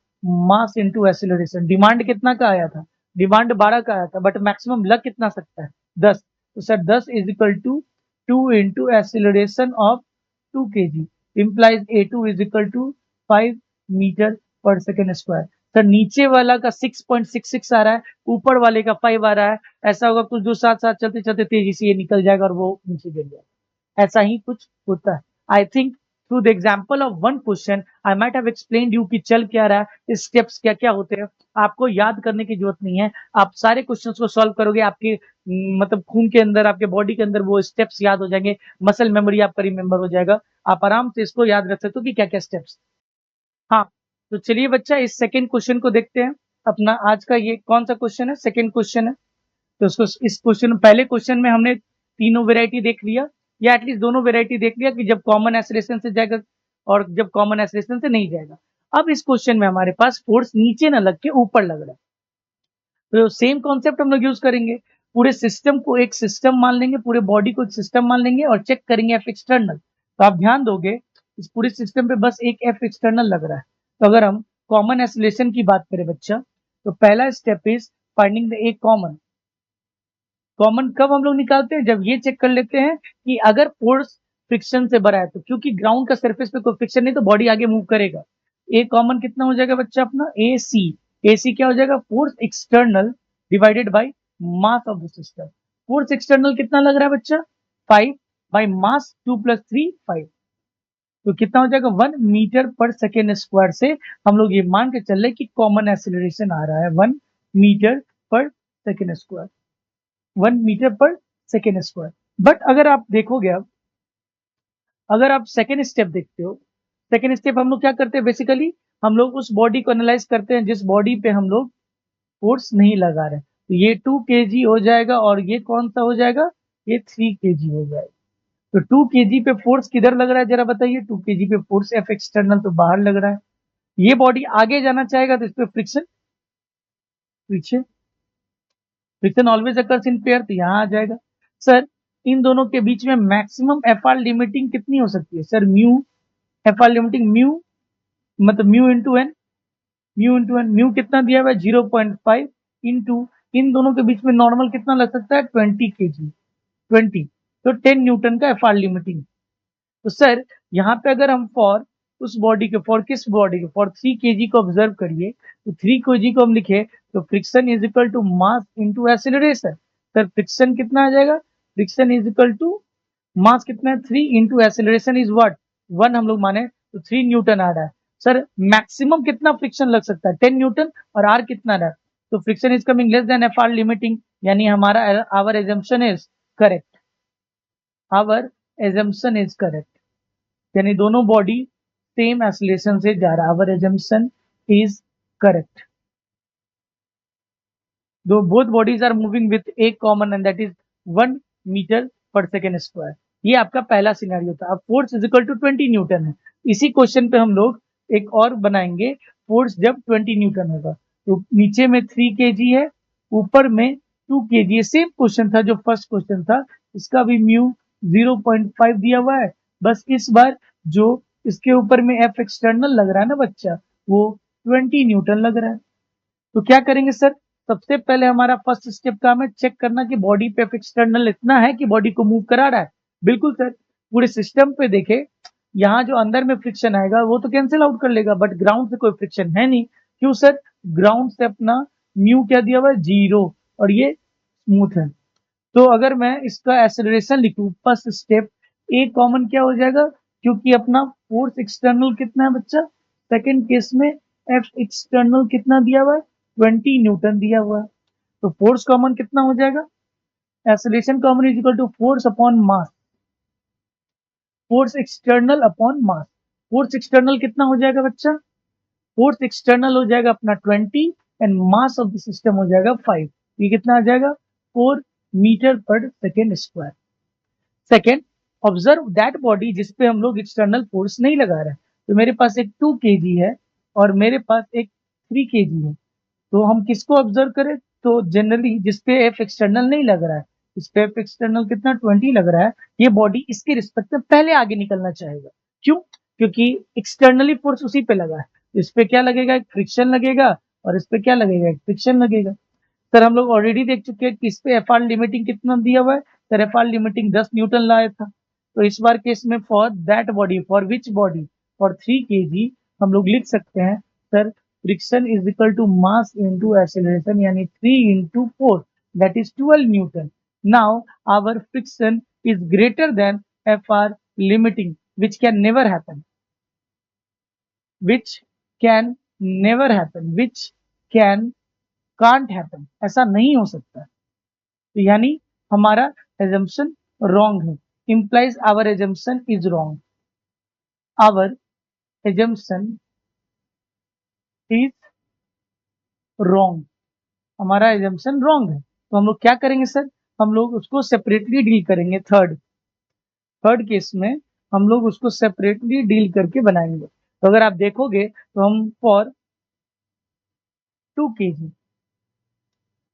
mass into acceleration. Demand कितना का आया था, डिमांड 12 का आया था बट मैक्सिमम लग कितना सकता है 10, तो sir 10 is equal to 2 into acceleration of 2 kg implies a2 is equal to 5 metre per second square. Sir नीचे वाला का 6.66 आ रहा है, ऊपर वाले का 5 आ रहा है, ऐसा होगा कुछ दो साथ साथ चलते चलते तेजी से ये निकल जाएगा और वो नीचे गिर जाएगा, ऐसा ही कुछ होता है। I think through the example of one question I might have explained you कि चल क्या रहा है, स्टेप्स क्या क्या होते हैं। आपको याद करने की जरूरत नहीं है, आप सारे क्वेश्चंस को सॉल्व करोगे, आपके मतलब खून के अंदर, आपके बॉडी के अंदर वो स्टेप्स याद हो जाएंगे, मसल मेमोरी आपका रिमेंबर हो जाएगा, आप आराम से इसको याद रख सकते हो कि क्या क्या स्टेप्स। हाँ, तो चलिए बच्चा इस सेकेंड क्वेश्चन को देखते हैं। अपना आज का ये कौन सा क्वेश्चन है, सेकेंड क्वेश्चन है। तो उसको इस क्वेश्चन, पहले क्वेश्चन में हमने तीनों वेराइटी देख लिया, या एटलीस्ट दोनों वेराइटी देख लिया कि जब कॉमन एक्सेलरेशन से जाएगा और जब कॉमन एक्सेलरेशन से नहीं जाएगा। अब इस क्वेश्चन में हमारे पास फोर्स नीचे ना लग के ऊपर लग रहा है, तो सेम कॉन्सेप्ट हम लोग यूज करेंगे। पूरे सिस्टम को एक सिस्टम मान लेंगे, पूरे बॉडी को एक सिस्टम मान लेंगे और चेक करेंगे एफ एक्सटर्नल। तो आप ध्यान दोगे इस पूरे सिस्टम पे बस एक एफ एक्सटर्नल लग रहा है। तो अगर हम कॉमन एक्सेलरेशन की बात करें बच्चा, तो पहला step is finding the A common. Common कब हम लोग निकालते हैं? जब ये चेक कर लेते हैं कि अगर फोर्स फ्रिक्शन से भरा है, तो क्योंकि ग्राउंड का सरफेस पे कोई फ्रिक्शन नहीं तो बॉडी आगे मूव करेगा। ए कॉमन कितना हो जाएगा बच्चा अपना? ए सी। ए सी क्या हो जाएगा? Force external divided by mass of the system. Force external कितना लग रहा है बच्चा? 5 बाय मास 2 + 3 5। तो कितना हो जाएगा? 1 मीटर पर सेकेंड स्क्वायर से हम लोग ये मान के चल रहे कि कॉमन एक्सीलरेशन आ रहा है 1 metre per second square. 1 metre per second square. But अगर आप देखोगे, अब अगर आप सेकेंड स्टेप देखते हो, सेकेंड स्टेप हम लोग क्या करते हैं बेसिकली? हम लोग उस बॉडी को एनालाइज करते हैं जिस बॉडी पे हम लोग फोर्स नहीं लगा रहे। तो ये 2 kg हो जाएगा और ये कौन सा हो जाएगा? ये 3 kg हो जाएगा। तो 2 kg पे फोर्स किधर लग रहा है जरा बताइए? 2 kg पे फोर्स एफ एक्सटर्नल तो बाहर लग रहा है। ये बॉडी आगे जाना चाहेगा तो इस पे फ्रिक्शन, पीछे friction always occurs in pair, तो यहाँ आ जाएगा। सर इन दोनों के बीच में मैक्सिमम एफ आर लिमिटिंग कितनी हो सकती है? Sir mu, F R limiting mu, मतलब mu into N. Mu into N, mu कितना दिया हुआ है? 0.5 इंटू इन दोनों के बीच में नॉर्मल कितना लग सकता है? 20 kg, 20। तो 10 न्यूटन का एफ आर लिमिटिंग। तो सर यहाँ पे अगर हम फॉर उस बॉडी के, फॉर किस बॉडी के? फॉर 3 kg को ऑब्जर्व करिए, तो 3 kg को हम लिखे तो friction is equal to mass into acceleration. Sir friction कितना आ जाएगा? Friction is equal to mass कितना है? 3 इंटू एक्सेलरेशन इज व्हाट? 1 हम लोग माने तो 3 न्यूटन आ रहा है। सर मैक्सिमम कितना फ्रिक्शन लग सकता है? 10 न्यूटन। और आर कितना रहा है? तो friction is coming less than F R limiting, यानी हमारा our assumption is correct. Our assumption is correct, यानी दोनों बॉडी सेम एक्सीलरेशन से जा रहा है। Our assumption is correct. दो both bodies are moving with a common and that is 1 metre per second square. ये आपका पहला सिनेरियो था। अब force is equal to 20 newton है। इसी क्वेश्चन पे हम लोग एक और बनाएंगे, फोर्स जब 20 न्यूटन होगा। तो नीचे में 3 kg है, ऊपर में 2 kg है। सेम क्वेश्चन था जो फर्स्ट क्वेश्चन था, इसका भी म्यू 0.5 दिया हुआ है। बस इस बार जो इसके ऊपर में एफ एक्सटर्नल लग रहा है ना बच्चा, वो 20 न्यूटन लग रहा है। तो क्या करेंगे सर? सबसे पहले हमारा फर्स्ट स्टेप काम है चेक करना कि बॉडी पे एक्सटर्नल इतना है कि बॉडी को मूव करा रहा है। बिल्कुल सर, पूरे सिस्टम पे देखे, यहाँ जो अंदर में फ्रिक्शन आएगा वो तो कैंसिल आउट कर लेगा, बट ग्राउंड से कोई फ्रिक्शन है नहीं। क्यों सर? ग्राउंड से अपना म्यू क्या दिया हुआ है? 0, और ये स्मूथ है। तो अगर मैं इसका एक्सेलरेशन लिखूं, फर्स्ट स्टेप ए कॉमन क्या हो जाएगा? क्योंकि अपना फोर्स एक्सटर्नल कितना है बच्चा? सेकंड केस में एफ एक्सटर्नल कितना दिया हुआ है? 20 न्यूटन दिया हुआ है। तो फोर्स कॉमन कितना हो जाएगा? Acceleration common is equal to force upon mass, force external upon mass. Force external कितना हो जाएगा बच्चा? फोर्स एक्सटर्नल हो जाएगा अपना 20 and mass of the system हो जाएगा 5। ये कितना आ जाएगा? 4 metre per second square. Second, observe that body जिसपे हम लोग एक्सटर्नल फोर्स नहीं लगा रहे हैं। तो मेरे पास एक 2 kg है और मेरे पास एक 3 kg है। तो हम किसको ऑब्जर्व करें? तो जनरली जिसपे एफ एक्सटर्नल नहीं लग रहा है, इस पे एफ एक्सटर्नल कितना 20 लग रहा है, ये बॉडी इसके रिस्पेक्ट में पहले आगे निकलना चाहेगा। क्यों? क्योंकि एक्सटर्नली फोर्स उसी पे लगा है। इस पे क्या लगेगा? एक फ्रिक्शन लगेगा, और इस पे क्या लगेगा? एक फ्रिक्शन लगेगा। सर हम लोग ऑलरेडी देख चुके हैं कि इस पे एफ आर लिमिटिंग कितना दिया हुआ है। Sir F R limiting 10 newton लाया था। तो इस बार केस में for that body, for which body? For 3 kg हम लोग लिख सकते हैं sir friction is equal to mass into acceleration, यानी 3 into 4, that is 12 newton. Now our friction is greater than F R limiting, which can never happen, which can never happen, which can can't happen, ऐसा नहीं हो सकता। तो यानी हमारा assumption wrong है, implies our assumption is wrong, our assumption is wrong, हमारा assumption wrong है। तो हम लोग क्या करेंगे सर? हम लोग उसको सेपरेटली डील करेंगे। थर्ड, थर्ड केस में हम लोग उसको सेपरेटली डील करके बनाएंगे। तो अगर आप देखोगे तो हम फॉर 2 kg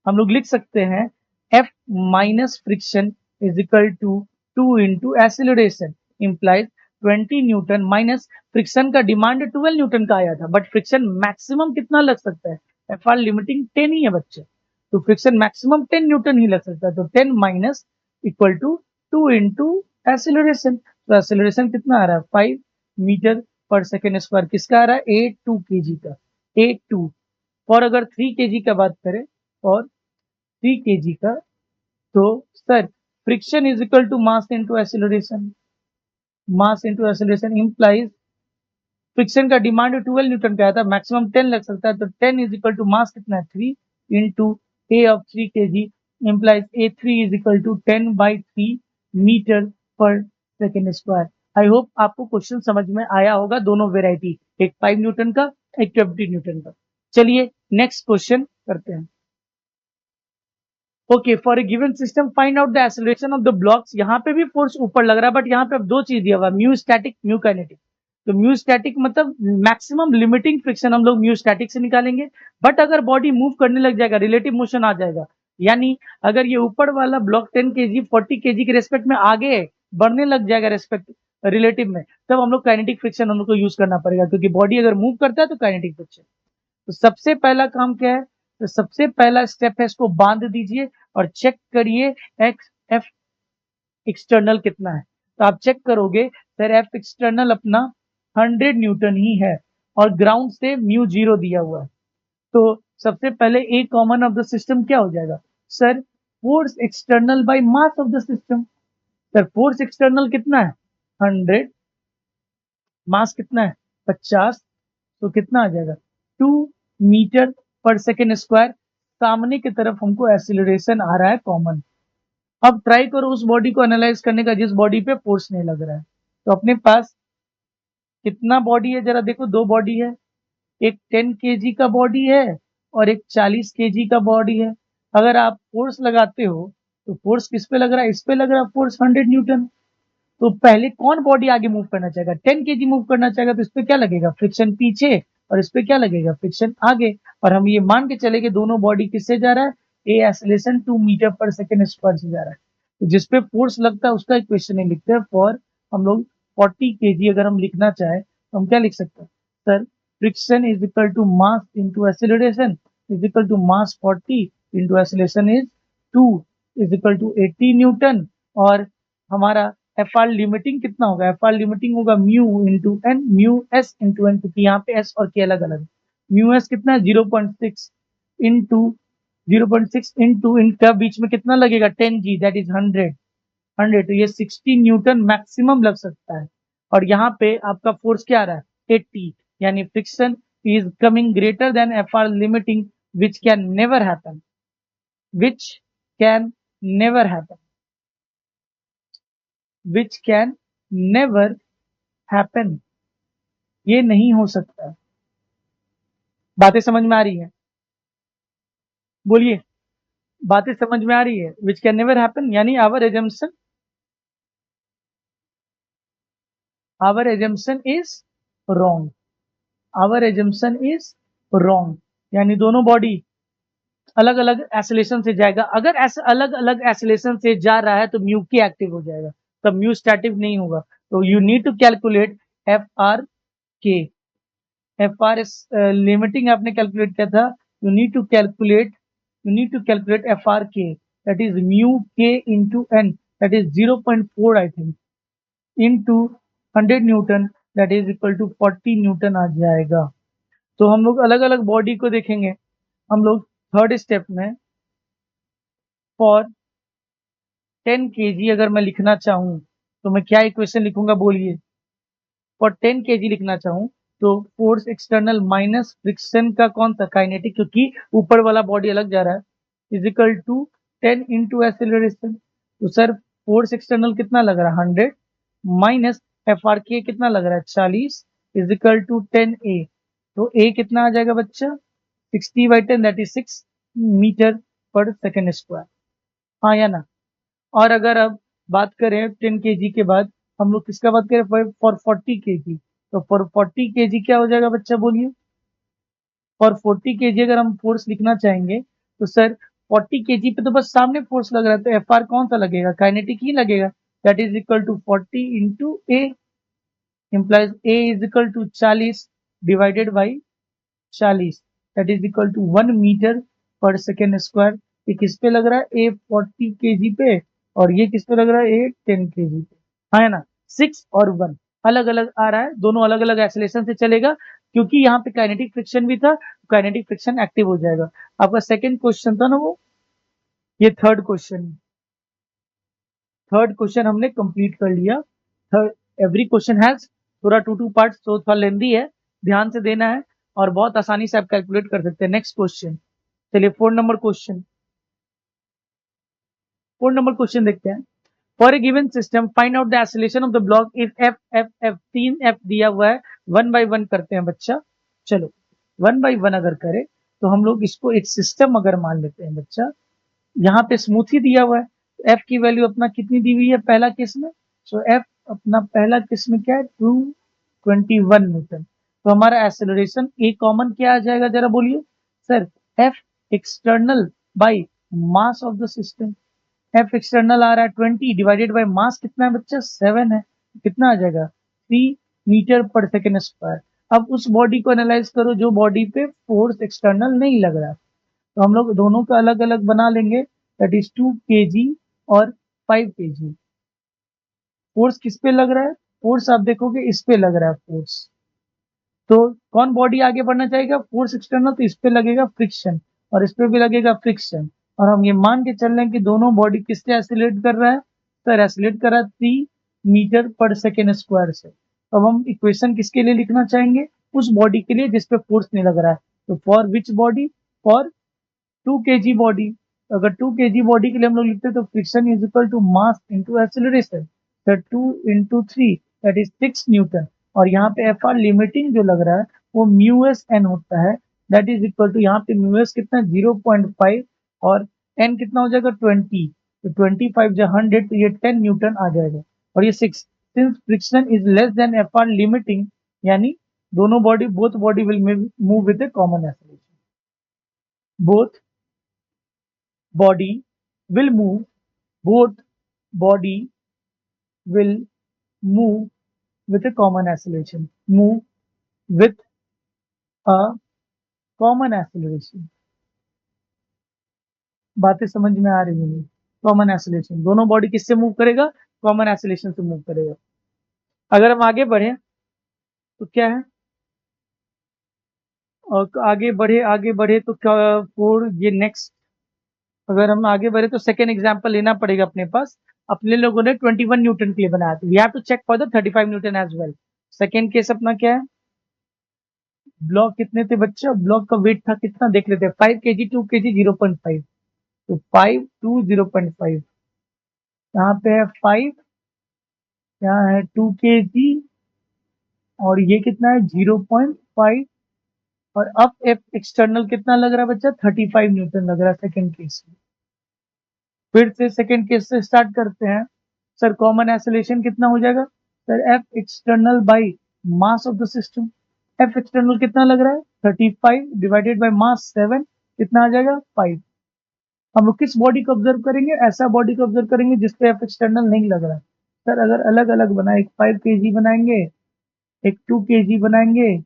हम लोग लिख सकते हैं F minus friction is equal to 2 into acceleration implies 20 newton minus friction का डिमांड 12 न्यूटन का आया था, बट फ्रिक्शन मैक्सिमम कितना लग सकता है? एफ आर लिमिटिंग 10 ही है बच्चे, तो फ्रिक्शन मैक्सिमम 10 न्यूटन ही लग सकता है। तो 10 minus equal to 2 into acceleration. तो एसिलरेशन कितना आ रहा है? 5 मीटर पर सेकेंड स्क्वायर। किसका आ रहा है? 82 kg का। 82 और अगर 3 kg का बात करें और 3 kg का, तो sir friction is equal to mass into acceleration. Mass into acceleration implies friction का डिमांड 12 न्यूटन का आया था, मैक्सिमम 10 लग सकता है, तो 10 इज इक्वल टू मास कितना है? 3 into A of 3 kg implies A3 is equal to 10/3 metre per second square. I hope आपको क्वेश्चन समझ में आया होगा, दोनों वेराइटी, एक 5 न्यूटन का, एक 20 न्यूटन का। चलिए नेक्स्ट क्वेश्चन करते हैं। Okay, for a given system find out the acceleration of the blocks. यहाँ पे भी फोर्स ऊपर लग रहा है, बट यहाँ पे अब दो चीज दिया हुआ, म्यू स्टैटिक, म्यू काइनेटिक। तो म्यू स्टैटिक मतलब मैक्सिमम लिमिटिंग फ्रिक्शन हम लोग म्यू स्टैटिक से निकालेंगे, बट अगर बॉडी मूव करने लग जाएगा, रिलेटिव मोशन आ जाएगा, यानी अगर ये ऊपर वाला ब्लॉक 10 kg 40 kg के रेस्पेक्ट में आगे बढ़ने लग जाएगा रेस्पेक्ट रिलेटिव में, तब हम लोग काइनेटिक फ्रिक्शन हम लोग को यूज करना पड़ेगा, क्योंकि बॉडी अगर मूव करता है तो काइनेटिक फ्रिक्शन। तो सबसे पहला काम क्या है? तो सबसे पहला स्टेप है, इसको बांध दीजिए और चेक करिए एक्स एफ एक्सटर्नल कितना है। तो आप चेक करोगे सर एफ एक्सटर्नल अपना 100 न्यूटन ही है और ग्राउंड से म्यू 0 दिया हुआ है। तो सबसे पहले ए कॉमन ऑफ द सिस्टम क्या हो जाएगा? Sir force external by mass of the system. Sir force external कितना है? 100, मास कितना है? 50, तो कितना आ जाएगा? 2 मीटर पर सेकेंड स्क्वायर। सामने की तरफ हमको एक्सीलरेशन आ रहा है कॉमन। अब ट्राई करो उस बॉडी को एनालाइज करने का जिस बॉडी पे फोर्स नहीं लग रहा है। तो अपने पास कितना बॉडी है जरा देखो, दो बॉडी है, एक 10 kg का बॉडी है और एक 40 kg का बॉडी है। अगर आप फोर्स लगाते हो तो फोर्स किस पे लग रहा है? इस पे लग रहा है फोर्स 100 न्यूटन। तो पहले कौन बॉडी आगे मूव करना चाहेगा? 10 kg मूव करना चाहेगा, तो इस पे क्या लगेगा? फ्रिक्शन पीछे, और इस पे क्या लगेगा? फ्रिक्शन आगे। और हम ये मान के चले कि दोनों बॉडी किससे जा रहा है? ए acceleration 2 meter per second square से जा रहा है। तो जिस पे फोर्स लगता है उसका इक्वेशन नहीं लिखते हैं। फॉर हम लोग 40 kg अगर हम लिखना चाहे तो हम क्या लिख सकते हैं? Sir friction is equal to mass into acceleration is equal to mass 40 into acceleration is 2 is equal to 80 newton. और हमारा एफ आर लिमिटिंग कितना होगा? एफ आर लिमिटिंग होगा mu into N, mu S into N, क्योंकि यहाँ पे S और के अलग अलग है। म्यू एस कितना है? 0.6 इंटू 0.6 इंटू इनका बीच में कितना लगेगा? 10 g, दैट इज 100। तो ये 60 न्यूटन मैक्सिमम लग सकता है। और यहाँ पे आपका फोर्स क्या आ रहा है? 80, यानी friction is coming greater than F R limiting, which can never happen, which can never happen, which can never happen. ये नहीं हो सकता। बातें समझ में आ रही है? बोलिए, बातें समझ में आ रही है? विच कैन नेवर हैपन यानी our assumption is wrong, our assumption is wrong, यानी दोनों बॉडी अलग अलग एसिलेशन से जाएगा। अगर ऐसे अलग अलग एसिलेशन से जा रहा है तो म्यू के एक्टिव हो जाएगा, तब म्यू स्टैटिक नहीं होगा। तो you need to calculate F R के। एफ आर लिमिटिंग आपने कैलकुलेट किया था, you need to calculate, you need to calculate FRK, that is mu k into n, that is 0.4 I think into 100 newton, that is equal to 40 newton आ जाएगा। तो हम लोग अलग अलग बॉडी को देखेंगे। हम लोग थर्ड स्टेप में फॉर 10 kg अगर मैं लिखना चाहूँ तो मैं क्या इक्वेशन लिखूंगा? बोलिए। फॉर 10 kg लिखना चाहूँ तो फोर्स एक्सटर्नल माइनस फ्रिक्शन का कौन सा? काइनेटिक, क्योंकि ऊपर वाला बॉडी अलग जा रहा है, is equal to 10 into acceleration. तो सर फोर्स एक्सटर्नल कितना लग रहा है? 100 माइनस एफ आर के कितना लग रहा है? 40 इज इक्वल टू 10 ए। तो ए कितना आ जाएगा बच्चा? 60/10, that is 6 meter per second square. हाँ या ना? और अगर अब बात करें 10 kg के बाद हम लोग किसका बात करें, फॉर 40 केजी। तो फॉर 40 केजी क्या हो जाएगा बच्चा, बोलिए। फॉर 40 केजी अगर हम फोर्स लिखना चाहेंगे तो सर 40 केजी पे तो बस सामने फोर्स लग रहा है, तो एफ आर कौन सा लगेगा, काइनेटिक ही लगेगा। That is equal to 40 into a, implies a is equal to 40 divided by 40, that is equal to 1 metre per second square. ये किस पे लग रहा है, ए 40 केजी पे, और ये किस पे लग रहा है, ए 10 केजी पे, हाँ है ना। 6 और 1 अलग अलग आ रहा है, दोनों अलग अलग एक्सेलरेशन से चलेगा, क्योंकि यहाँ पे काइनेटिक फ्रिक्शन भी था, काइनेटिक फ्रिक्शन एक्टिव हो जाएगा। आपका सेकंड क्वेश्चन था ना वो, ये थर्ड क्वेश्चन हमने कंप्लीट कर लिया। थर्ड, एवरी क्वेश्चन हैज पूरा 2 पार्ट्स, तो थोड़ा लेंदी है, ध्यान से देना है, और बहुत आसानी से आप कैलकुलेट कर सकते हैं। नेक्स्ट क्वेश्चन, चलिए 4 नंबर क्वेश्चन देखते हैं। For a given system find out the acceleration of the block if F F F 3 F दिया हुआ है, 1 बाय 1 करते हैं बच्चा। चलो 1 बाय 1 अगर करें तो हम लोग इसको एक सिस्टम अगर मान लेते हैं बच्चा, यहाँ पे स्मूथ ही दिया हुआ है, एफ की वैल्यू अपना कितनी दी हुई है पहला केस में, सो एफ अपना पहला केस में क्या है, 221 न्यूटन। तो हमारा एक्सेलरेशन ए कॉमन क्या आ जाएगा, जरा बोलिए sir, F external by mass of the system. F external आ रहा है 20 डिवाइडेड बाई मास कितना है बच्चा, 7 है, कितना आ जाएगा, 3 मीटर पर सेकेंड स्क्वायर। अब उस बॉडी को एनालाइज करो जो बॉडी पे फोर्स एक्सटर्नल नहीं लग रहा है, तो हम लोग दोनों का अलग अलग बना लेंगे, दैट इज 2 केजी और 5 केजी। फोर्स किस पे लग रहा है, फोर्स आप देखोगे इस पे लग रहा है फोर्स, तो कौन बॉडी आगे बढ़ना चाहेगा, फोर्स एक्सटर्नल, तो इस पे लगेगा फ्रिक्शन, और इस पे भी लगेगा फ्रिक्शन, और हम ये मान के चल रहे हैं कि दोनों बॉडी किससे एसिलेट कर रहा है, सर एसिलेट कर रहा है 3 मीटर पर सेकेंड स्क्वायर से। अब हम इक्वेशन किसके लिए लिखना चाहेंगे, उस बॉडी के लिए जिसपे फोर्स नहीं लग रहा है, तो for which body, for 2 KG body. अगर 2 केजी बॉडी के लिए हम लोग लिखते हैं तो friction is equal to mass into acceleration, तो 2 इंटू 3 दैट इज 6 न्यूटन। और यहाँ पे एफ आर लिमिटिंग जो लग रहा है वो म्यू एस एन होता है, दैट इज इक्वल टू यहाँ पे म्यू एस कितना 0.5, और एन कितना हो जाएगा 20, तो 25 जो 100, तो ये 10 न्यूटन आ जाएगा। और ये 6, since friction is less than F R limiting, यानी दोनों body, both body will move with A common acceleration, both body will move, both body will move with a common acceleration, move with a common acceleration। बातें समझ में आ रही है, common acceleration, दोनों body किससे मूव करेगा, कॉमन एक्सेलरेशन से मूव करेगा। अगर हम आगे बढ़े तो क्या है, और आगे बढ़े तो क्या, फोर ये नेक्स्ट, अगर हम आगे बढ़े तो सेकेंड एग्जाम्पल लेना पड़ेगा अपने पास। अपने लोगों ने 21 न्यूटन के लिए बनाया, तो we have to check for the 35 newton as well. Second case अपना क्या है, ब्लॉक कितने थे बच्चा, ब्लॉक का वेट था कितना देख लेते हैं, 5 केजी, 2 केजी, 0.5, तो 5 2 0.5, यहाँ पे है 5, यहाँ है 2 केजी, और ये कितना है 0.5, और अब एफ एक्सटर्नल कितना लग रहा है बच्चा, 35 न्यूटन लग रहा है सेकेंड केस में। फिर से सेकेंड केस से स्टार्ट करते हैं, सर कॉमन एक्सेलरेशन कितना हो जाएगा, sir F external by mass of the system. F external कितना लग रहा है, 35 डिवाइडेड बाई मास 7, कितना आ जाएगा 5। हम लोग किस बॉडी को ऑब्जर्व करेंगे, ऐसा बॉडी को ऑब्जर्व करेंगे जिसपे एफ एक्सटर्नल नहीं लग रहा है। सर अगर अलग अलग बनाए, एक 5 केजी बनाएंगे, एक 2 केजी बनाएंगे,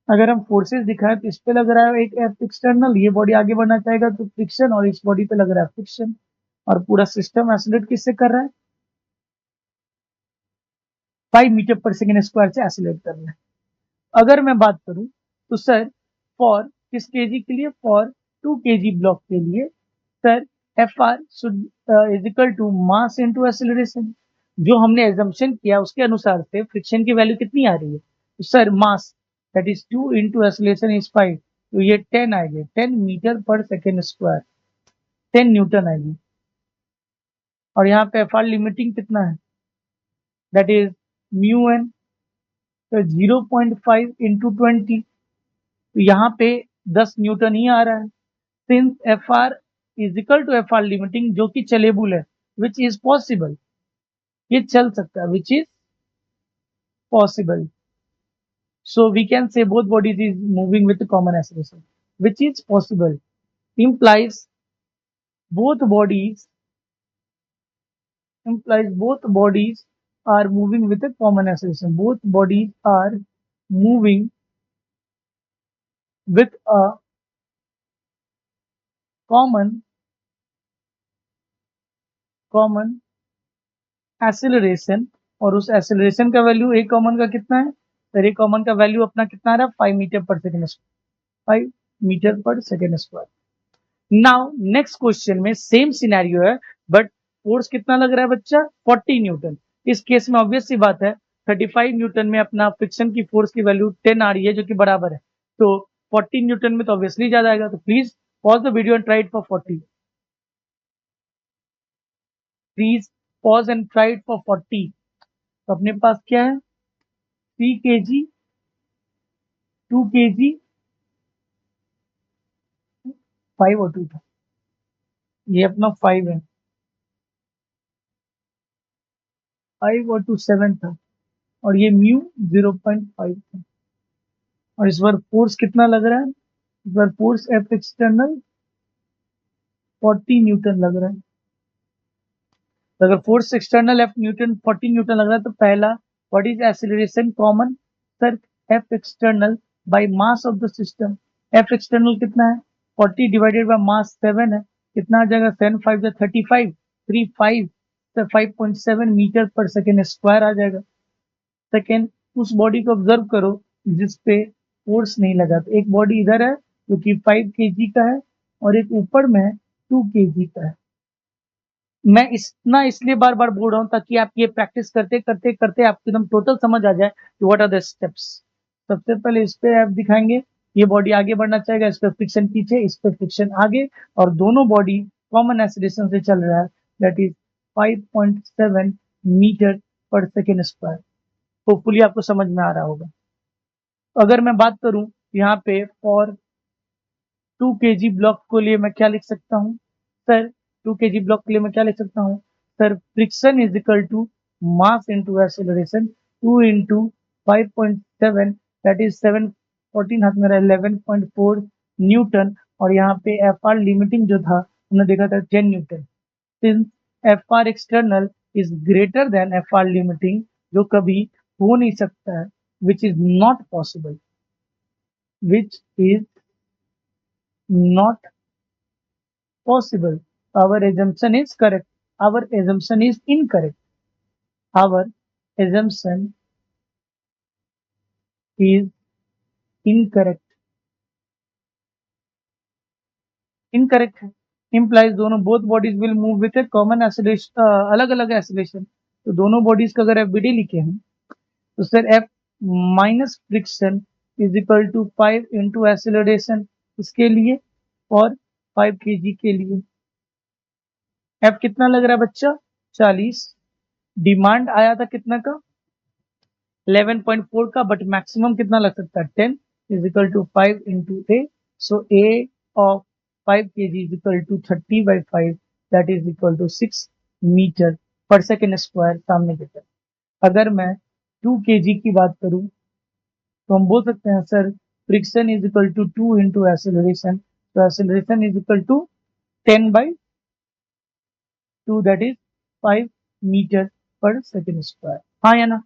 अगर हम फोर्सेस दिखाएं तो इस पे लग रहा है एक एफ एक्सटर्नल, ये बॉडी आगे बढ़ना चाहेगा तो फ्रिक्शन, और इस बॉडी पे लग रहा है फ्रिक्शन, और पूरा सिस्टम एसिलेट किससे कर रहा है, 5 मीटर पर सेकेंड स्क्वायर से एसिलेट कर रहा है। अगर मैं बात करूं तो सर फॉर किस केजी के लिए, फॉर 2 केजी ब्लॉक के लिए, sir F R is equal to mass into acceleration. जो हमने एजम्पशन किया उसके अनुसार से फ्रिक्शन की वैल्यू कितनी आ रही है, तो sir mass that is 2 into acceleration is 5, तो ये 10 आएगी, 10 metre per second square, 10 Newton आएगी। और यहाँ पे एफ आर लिमिटिंग कितना है, दैट इज म्यू एन, तो 0.5 इंटू 20, तो यहाँ पे 10 न्यूटन ही आ रहा है। Since F R is equal to F R limiting, जो कि चलेबुल है, विच इज पॉसिबल, ये चल सकता है, which is possible. So we can say both bodies is moving with common acceleration, which is possible. Implies both bodies both bodies are moving with a common acceleration. Both bodies are moving with a common acceleration, और उस acceleration का value ए common का कितना है? तो ए common का value अपना कितना आ रहा है? 5 metre per second square, 5 metre per second square. Now next question में सेम सिनेरियो है, बट फोर्स कितना लग रहा है बच्चा? 40 न्यूटन। इस केस में ऑब्वियस सी बात है, 35 न्यूटन में अपना फ्रिक्शन की फोर्स की वैल्यू 10 आ रही है, जो कि बराबर है। तो 40 न्यूटन में तो ऑब्वियसली ज्यादा आएगा। तो please pause the video and try it for 40। Please pause and try it for 40। तो अपने पास क्या है? 3 kg, 2 kg, 5 और 2 था। ये अपना 5 है, 5 और 2 7 था, और ये म्यू 0.5 था। और इस बार फोर्स कितना लग रहा है? इस बार फोर्स एफ एक्सटर्नल 40 न्यूटन लग रहा है। तो अगर force external F Newton 40 Newton लग रहा है, तो पहला, what is acceleration common? Sir F external by mass of the system. F external कितना है? 40 डिवाइडेड बाय मास 7 है। कितना आ जाएगा? 7 5 या 35, 35 तो 5.7 मीटर पर सेकेंड स्क्वायर आ जाएगा। सेकेंड, उस बॉडी को ऑब्जर्व करो जिसपे फोर्स नहीं लगा। तो एक बॉडी इधर है जो कि 5 kg का है, और एक ऊपर में 2 kg का है। मैं इतना इसलिए बार बार बोल रहा हूँ ताकि आप ये प्रैक्टिस करते करते करते आपको एकदम टोटल समझ आ जाए कि व्हाट आर द स्टेप्स। सबसे पहले इस पे आप दिखाएंगे, ये बॉडी आगे बढ़ना चाहेगा, इस पे फ्रिक्शन पीछे, इस पे फ्रिक्शन आगे, और दोनों बॉडी कॉमन एक्सीलरेशन से चल रहा है, that is 5.7 metre per second square. Hopefully आपको समझ में आ रहा होगा। अगर मैं बात करूं यहाँ पे फॉर 2 kg ब्लॉक को लिए मैं क्या लिख सकता हूँ? सर 2 kg ब्लॉक के लिए मैं क्या लिख सकता हूँ? Sir friction is equal to mass into acceleration 2 into 5.7, that is 7, 14 हाथ में 11.4 न्यूटन। और यहाँ पे एफ आर लिमिटिंग जो था हमने देखा था 10 Newton. Since F are external is greater than F R limiting, जो कभी हो नहीं सकता है, which is not possible, which is not possible. Our assumption is correct. Our assumption is incorrect. Our assumption is incorrect. Incorrect है, implies दोनों both bodies will move with a common acceleration, अलग अलग acceleration। तो दोनों bodies का अगर FBD लिखे हैं, तो sir F minus friction is equal to 5 into acceleration, इसके लिए और 5 kg के लिए। F कितना लग रहा है बच्चा? 40। डिमांड आया था कितना का? 11.4 का, बट मैक्सिमम कितना लग सकता है? 10 is equal to 5 into a. So a of 5 kg is equal to 30/5, that is equal to 6 meter per second square सामने की तरफ। अगर मैं 2 kg की बात करूं, तो हम बोल सकते हैं sir friction is equal to 2 into acceleration, तो acceleration is equal to 10/2, that is 5 metre per second square. हाँ या ना?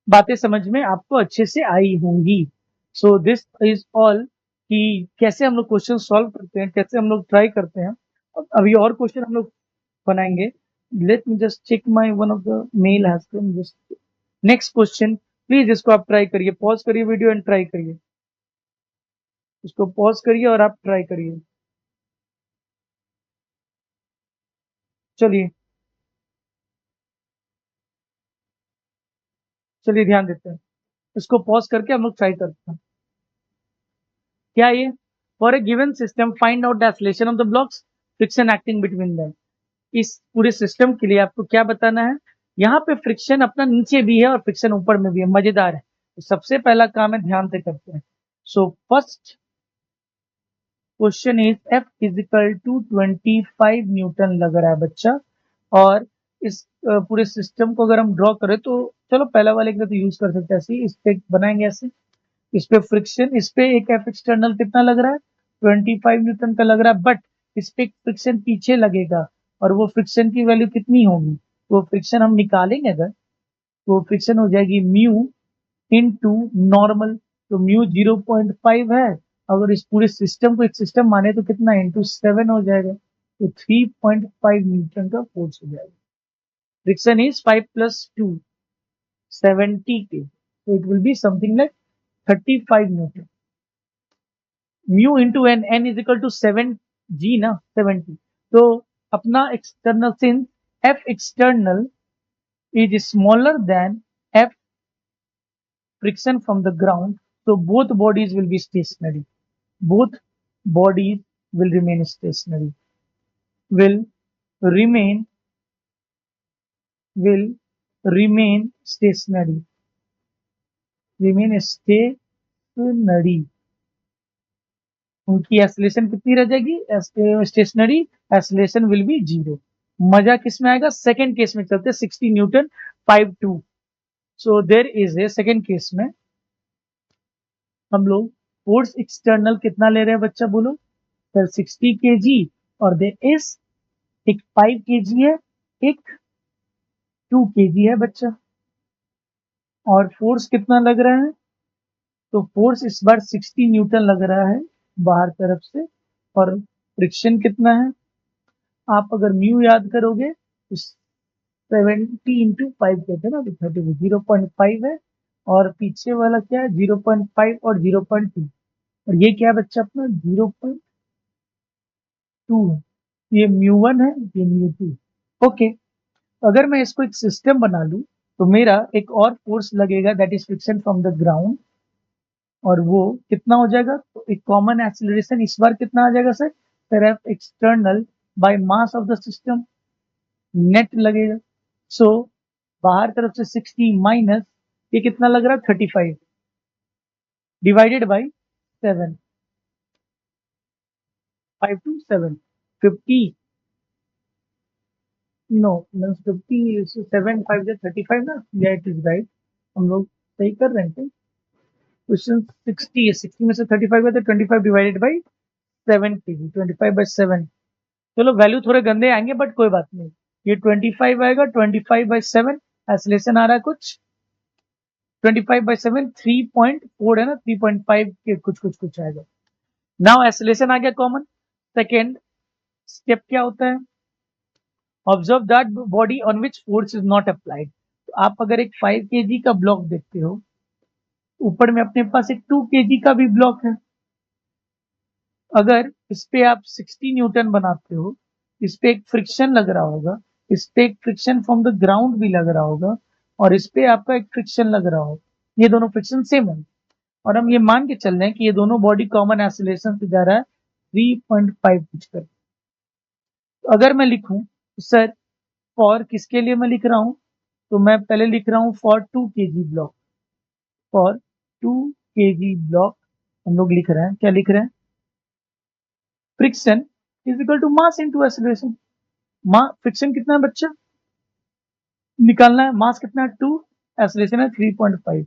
बातें समझ में आपको अच्छे से आई होंगी। सो दिस इज ऑल कि कैसे हम लोग क्वेश्चन सॉल्व करते हैं, कैसे हम लोग ट्राई करते हैं। अभी और क्वेश्चन हम लोग बनाएंगे। Let me just check my one of the mail has come. Just next question, please इसको आप ट्राई करिए, पॉज करिए वीडियो एंड ट्राई करिए। इसको पॉज करिए और आप ट्राई करिए। चलिए चलिए ध्यान देते हैं, इसको पॉज करके हम लोग ट्राई करते हैं। क्या ये? For a given system find out the acceleration of the blocks, friction acting between them. इस पूरे सिस्टम के लिए आपको क्या बताना है? यहाँ पे फ्रिक्शन अपना नीचे भी है और फ्रिक्शन ऊपर में भी है। मजेदार है। तो सबसे पहला काम है, ध्यान से करते हैं। So first question is F is equal to 25 newton लग रहा है बच्चा, और इस पूरे सिस्टम को अगर हम ड्रॉ करें तो चलो पहला वाले का तो यूज कर सकते हैं ऐसे ही, इस पे बनाएंगे ऐसे। इस पे फ्रिक्शन, इस पे एक एफ एक्सटर्नल कितना लग रहा है 25 न्यूटन का लग रहा है, बट इस पे फ्रिक्शन पीछे लगेगा और वो फ्रिक्शन की वैल्यू कितनी होगी, वो फ्रिक्शन हम निकालेंगे अगर, तो फ्रिक्शन हो जाएगी म्यू इनटू नॉर्मल। तो म्यू 0.5 है, अगर इस पूरे सिस्टम को एक सिस्टम माने तो कितना इंटू 7 हो जाएगा, तो 3.5 न्यूटन का फोर्स हो जाएगा। फ्रिक्शन इज 5 प्लस 2 70 के, so it will be something like 35 newton. Mu into N, N is equal to 7 g ना, 70। तो अपना external since F external is smaller than F friction from the ground, so both bodies will be stationary. Both bodies will remain stationary. Will remain will remain stationary. Remain stationary. उनकी acceleration कितनी रह जाएगी, stationery acceleration will be 0। मजा किस में आएगा, second case में चलते 60 Newton 5 2। So there is a second case में हम लोग फोर्स एक्सटर्नल कितना ले रहे हैं बच्चा बोलो, फिर 60 kg और देर इज एक 5 kg है, एक 2 kg है बच्चा, और फोर्स कितना लग रहा है, तो फोर्स इस बार 60 न्यूटन लग रहा है बाहर तरफ से, और फ्रिक्शन कितना है, आप अगर म्यू याद करोगे तो 70 इंटू 5 कहते हैं ना, तो 30 0.5 है, और पीछे वाला क्या है 0.5 और 0.2, और ये क्या है बच्चा अपना 0.2 है, ये म्यू 1 है, ये म्यू 2। ओके, अगर मैं इसको एक सिस्टम बना लूं तो मेरा एक और फोर्स लगेगा that is friction from the ground, और वो कितना हो जाएगा, तो एक कॉमन एक्सीलरेशन इस बार कितना आ जाएगा सर, फिर F external by mass of the system net लगेगा। सो बाहर तरफ से 60 माइनस ये कितना लग रहा है 35 divided by 7, 5 to 7 50, no means 50 7 5 से 35 ना, या इट इज राइट, हम लोग सही कर रहे हैं। क्वेश्चन 60 है, 60 में से 35 है तो 25 डिवाइडेड बाई 7 kg, 25/7। चलो वैल्यू थोड़े गंदे आएंगे बट कोई बात नहीं, ये 25 आएगा, 25/7 एक्सेलरेशन आ रहा है कुछ 25/7 3.4 है ना, 3.5 के कुछ कुछ कुछ आएगा। नाउ एक्सेलरेशन आ गया कॉमन। सेकेंड स्टेप क्या होता है, observe that body on which force is not applied. तो आप अगर एक 5 kg का ब्लॉक देखते हो, ऊपर में अपने पास एक 2 kg का भी ब्लॉक है, अगर इस पे आप 60 न्यूटन बनाते हो, इस पे एक फ्रिक्शन लग रहा होगा, इस पे एक फ्रिक्शन फ्रॉम द ग्राउंड भी लग रहा होगा, और इस पे आपका एक फ्रिक्शन लग रहा होगा, ये दोनों फ्रिक्शन सेम है, और हम ये मान के चल रहे हैं कि ये दोनों बॉडी कॉमन एक्सीलरेशन से जा रहा है 3.5 कुछ कर। तो अगर मैं लिखूं तो सर फॉर किसके लिए मैं लिख रहा हूं, तो मैं पहले लिख रहा हूं for 2 kg block, for 2 kg block हम लोग लिख रहे हैं, क्या लिख रहे हैं, friction is equal to mass into acceleration. फ्रिक्शन कितना है बच्चा, निकालना है, मास कितना है 2, एक्सीलरेशन है 3.5,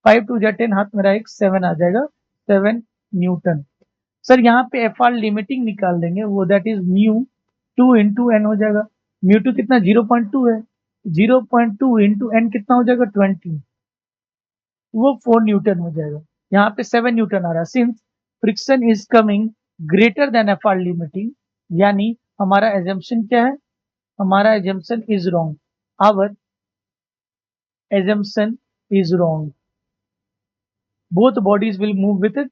5 2 जा 10, हाथ मेरा एक 7 आ जाएगा, 7 न्यूटन। सर यहाँ पे एफ आर लिमिटिंग निकाल देंगे, वो that is mu 2 into N हो जाएगा, म्यू 2 कितना 0.2 है, 0.2 इंटू एन कितना हो जाएगा 20, वो 4 न्यूटन हो जाएगा। यहाँ पे 7 न्यूटन आ रहा है, since friction is coming greater than F R limiting, यानी हमारा एजम्पशन क्या है, हमारा assumption is wrong, our assumption is wrong, both bodies will move with it,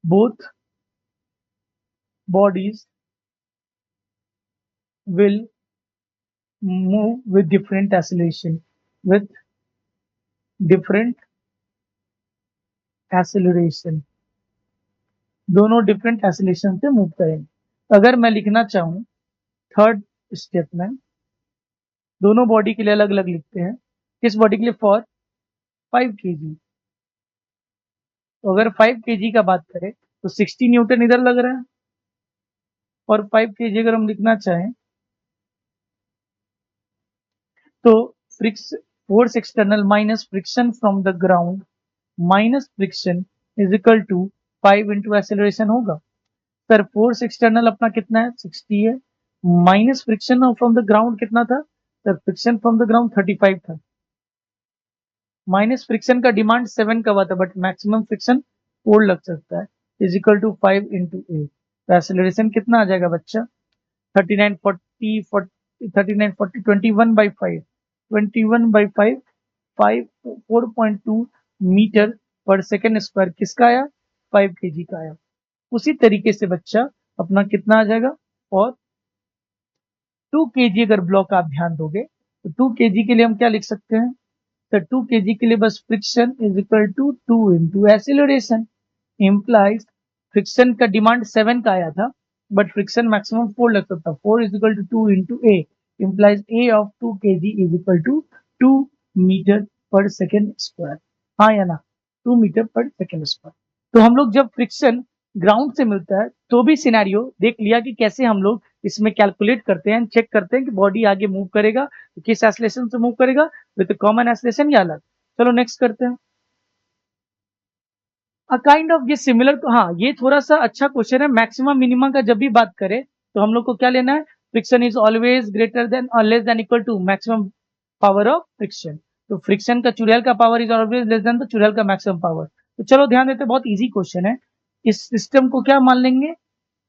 both bodies will move with different acceleration, with different acceleration, दोनों different acceleration से move करेंगे। अगर मैं लिखना चाहूं थर्ड स्टेप में, दोनों बॉडी के लिए अलग अलग लिखते हैं, किस बॉडी के लिए, फॉर 5 kg, तो अगर 5 kg का बात करें तो 60 न्यूटन इधर लग रहा है, और 5 kg अगर हम लिखना चाहें तो force external minus friction from the ground minus friction is equal to 5 into acceleration होगा। सर फोर्स एक्सटर्नल अपना कितना है 60 है, minus friction from the ground कितना था sir, friction from the ground 35 था, माइनस फ्रिक्शन का डिमांड 7 का हुआ था, बट मैक्सिमम फ्रिक्शन 4 लग सकता है, इज इक्वल टू 5 इंटू ए। तो एक्सेलरेशन कितना आ जाएगा बच्चा 39 40 40 39 40 21 by 5 21 by 5 5 4.2 metre per second square किसका आया 5 केजी का आया। उसी तरीके से बच्चा अपना कितना आ जाएगा, और 2 केजी अगर ब्लॉक आप ध्यान दोगे तो 2 केजी के लिए हम क्या लिख सकते हैं, तो 2 केजी के लिए बस friction is equal to 2 into acceleration, implies friction का डिमांड 7 का आया था, बट फ्रिक्शन मैक्सिमम 4 लग सकता, 4 is equal to 2 into a, implies a of 2 KG is equal to 2 meter per second square, हाँ या ना, 2 मीटर पर सेकेंड स्क्वायर। तो हम लोग जब फ्रिक्शन ग्राउंड से मिलता है तो भी सिनेरियो देख लिया कि कैसे हम लोग इसमें कैलकुलेट करते हैं, चेक करते हैं कि बॉडी आगे मूव करेगा तो किस एक्सेलरेशन से मूव करेगा, विद कॉमन एक्सेलरेशन या अलग। चलो नेक्स्ट करते हैं। अ काइंड ऑफ ये सिमिलर, हाँ ये थोड़ा सा अच्छा क्वेश्चन है, मैक्सिमम मिनिमम का जब भी बात करें तो हम लोग को क्या लेना है, friction is always greater than और less than equal to maximum power of friction. तो फ्रिक्शन का चुड़ैल का power is always less than the चुड़ैल का मैक्सिमम पावर। तो चलो ध्यान देते हैं, बहुत इजी क्वेश्चन है। इस सिस्टम को क्या मान लेंगे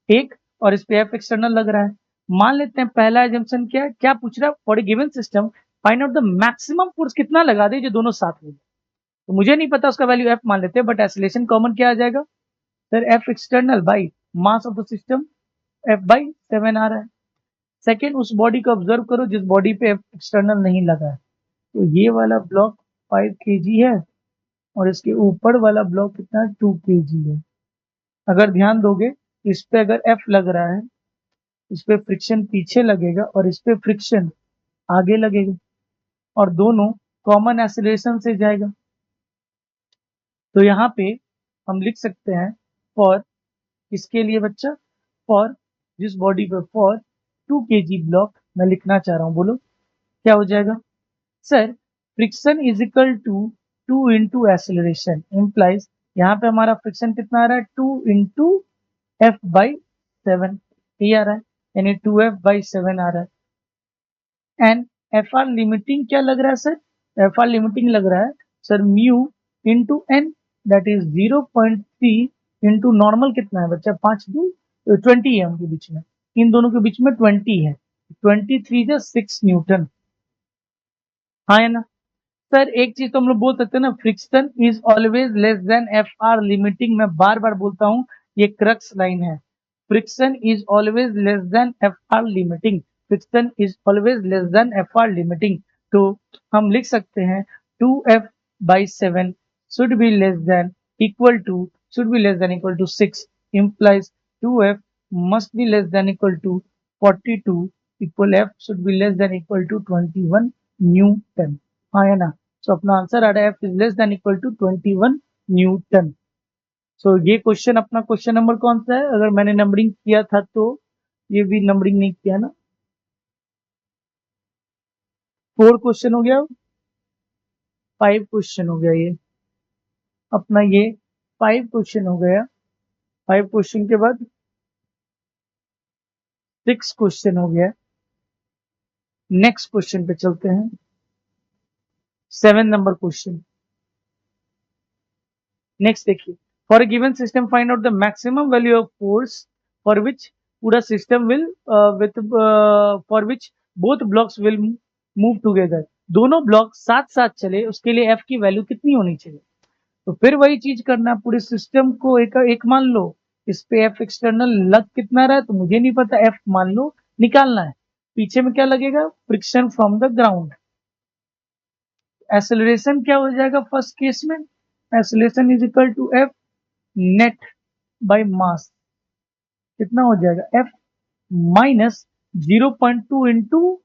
एक, और इस पे एफ एक्सटर्नल लग रहा है। मान लेते हैं पहला एजम्पशन क्या है, क्या पूछ रहा है, for a given system find out the maximum force कितना लगा दे जो दोनों साथ में। तो मुझे नहीं पता उसका वैल्यू एफ मान लेते हैं, बट एक्सीलरेशन कॉमन क्या आ जाएगा sir, F external by mass of the system F by 7 आ रहा है। सेकेंड, उस बॉडी को ऑब्जर्व करो जिस बॉडी पे एफ एक्सटर्नल नहीं लगा है, तो ये वाला ब्लॉक 5 केजी है और इसके ऊपर वाला ब्लॉक कितना 2 केजी है। अगर ध्यान दोगे इस पे अगर एफ लग रहा है, इस पे फ्रिक्शन पीछे लगेगा और इस पे फ्रिक्शन आगे लगेगा, और दोनों कॉमन एक्सीलरेशन से जाएगा। तो यहाँ पे हम लिख सकते हैं फॉर, किसके लिए बच्चा, फॉर जिस बॉडी पे, फॉर 2 केजी ब्लॉक मैं लिखना चाह रहा हूँ, बोलो क्या हो जाएगा sir, friction is equal to 2 into acceleration, implies यहाँ पे हमारा फ्रिक्शन कितना आ रहा है 2 इंटू एफ बाई 7, ये आ रहा है, यानी 2f बाई 7 आ रहा है। एंड एफ आर लिमिटिंग क्या लग रहा है सर, एफ आर लिमिटिंग लग रहा है sir mu into N, that is 0.3 into normal कितना है बच्चा 5 2 20 है उनके बीच में, इन दोनों के बीच में 20 है, 23 जा 6 न्यूटन, हाँ है ना। सर एक चीज तो हम लोग बोल सकते हैं ना, friction is always less than F R limiting, मैं बार बार बोलता हूँ ये क्रक्स लाइन है, friction is always less than F R limiting, friction is always less than F R limiting. तो हम लिख सकते हैं 2f by 7 should be less than equal to should be less than equal to 6, implies 2f must be less than equal to 42, equal f should be less than equal to 21 newton, हाँ है ना। So अपना answer आ रहा है F is less than equal to 21 newton. So ये question अपना question number कौन सा है, अगर मैंने नंबरिंग किया था तो ये भी नंबरिंग नहीं किया ना, 4 क्वेश्चन हो गया, 5 क्वेश्चन हो गया, ये अपना ये 5 क्वेश्चन हो गया, 5 क्वेश्चन के बाद 6 क्वेश्चन हो गया। नेक्स्ट क्वेश्चन पे चलते हैं, 7 नंबर क्वेश्चन। नेक्स्ट देखिए, for a given system find out the maximum value of force for which पूरा system will with for which both blocks will move together, दोनों ब्लॉक साथ साथ चले उसके लिए एफ की वैल्यू कितनी होनी चाहिए। तो फिर वही चीज करना, पूरे सिस्टम को एक मान लो, इस पे एफ एक्सटर्नल लग कितना रहा है तो मुझे नहीं पता, एफ मान लो निकालना है, पीछे में क्या लगेगा friction from the ground. Acceleration क्या हो जाएगा फर्स्ट केस में, acceleration is equal to F net by mass, कितना हो जाएगा एफ माइनस 0.2 इंटू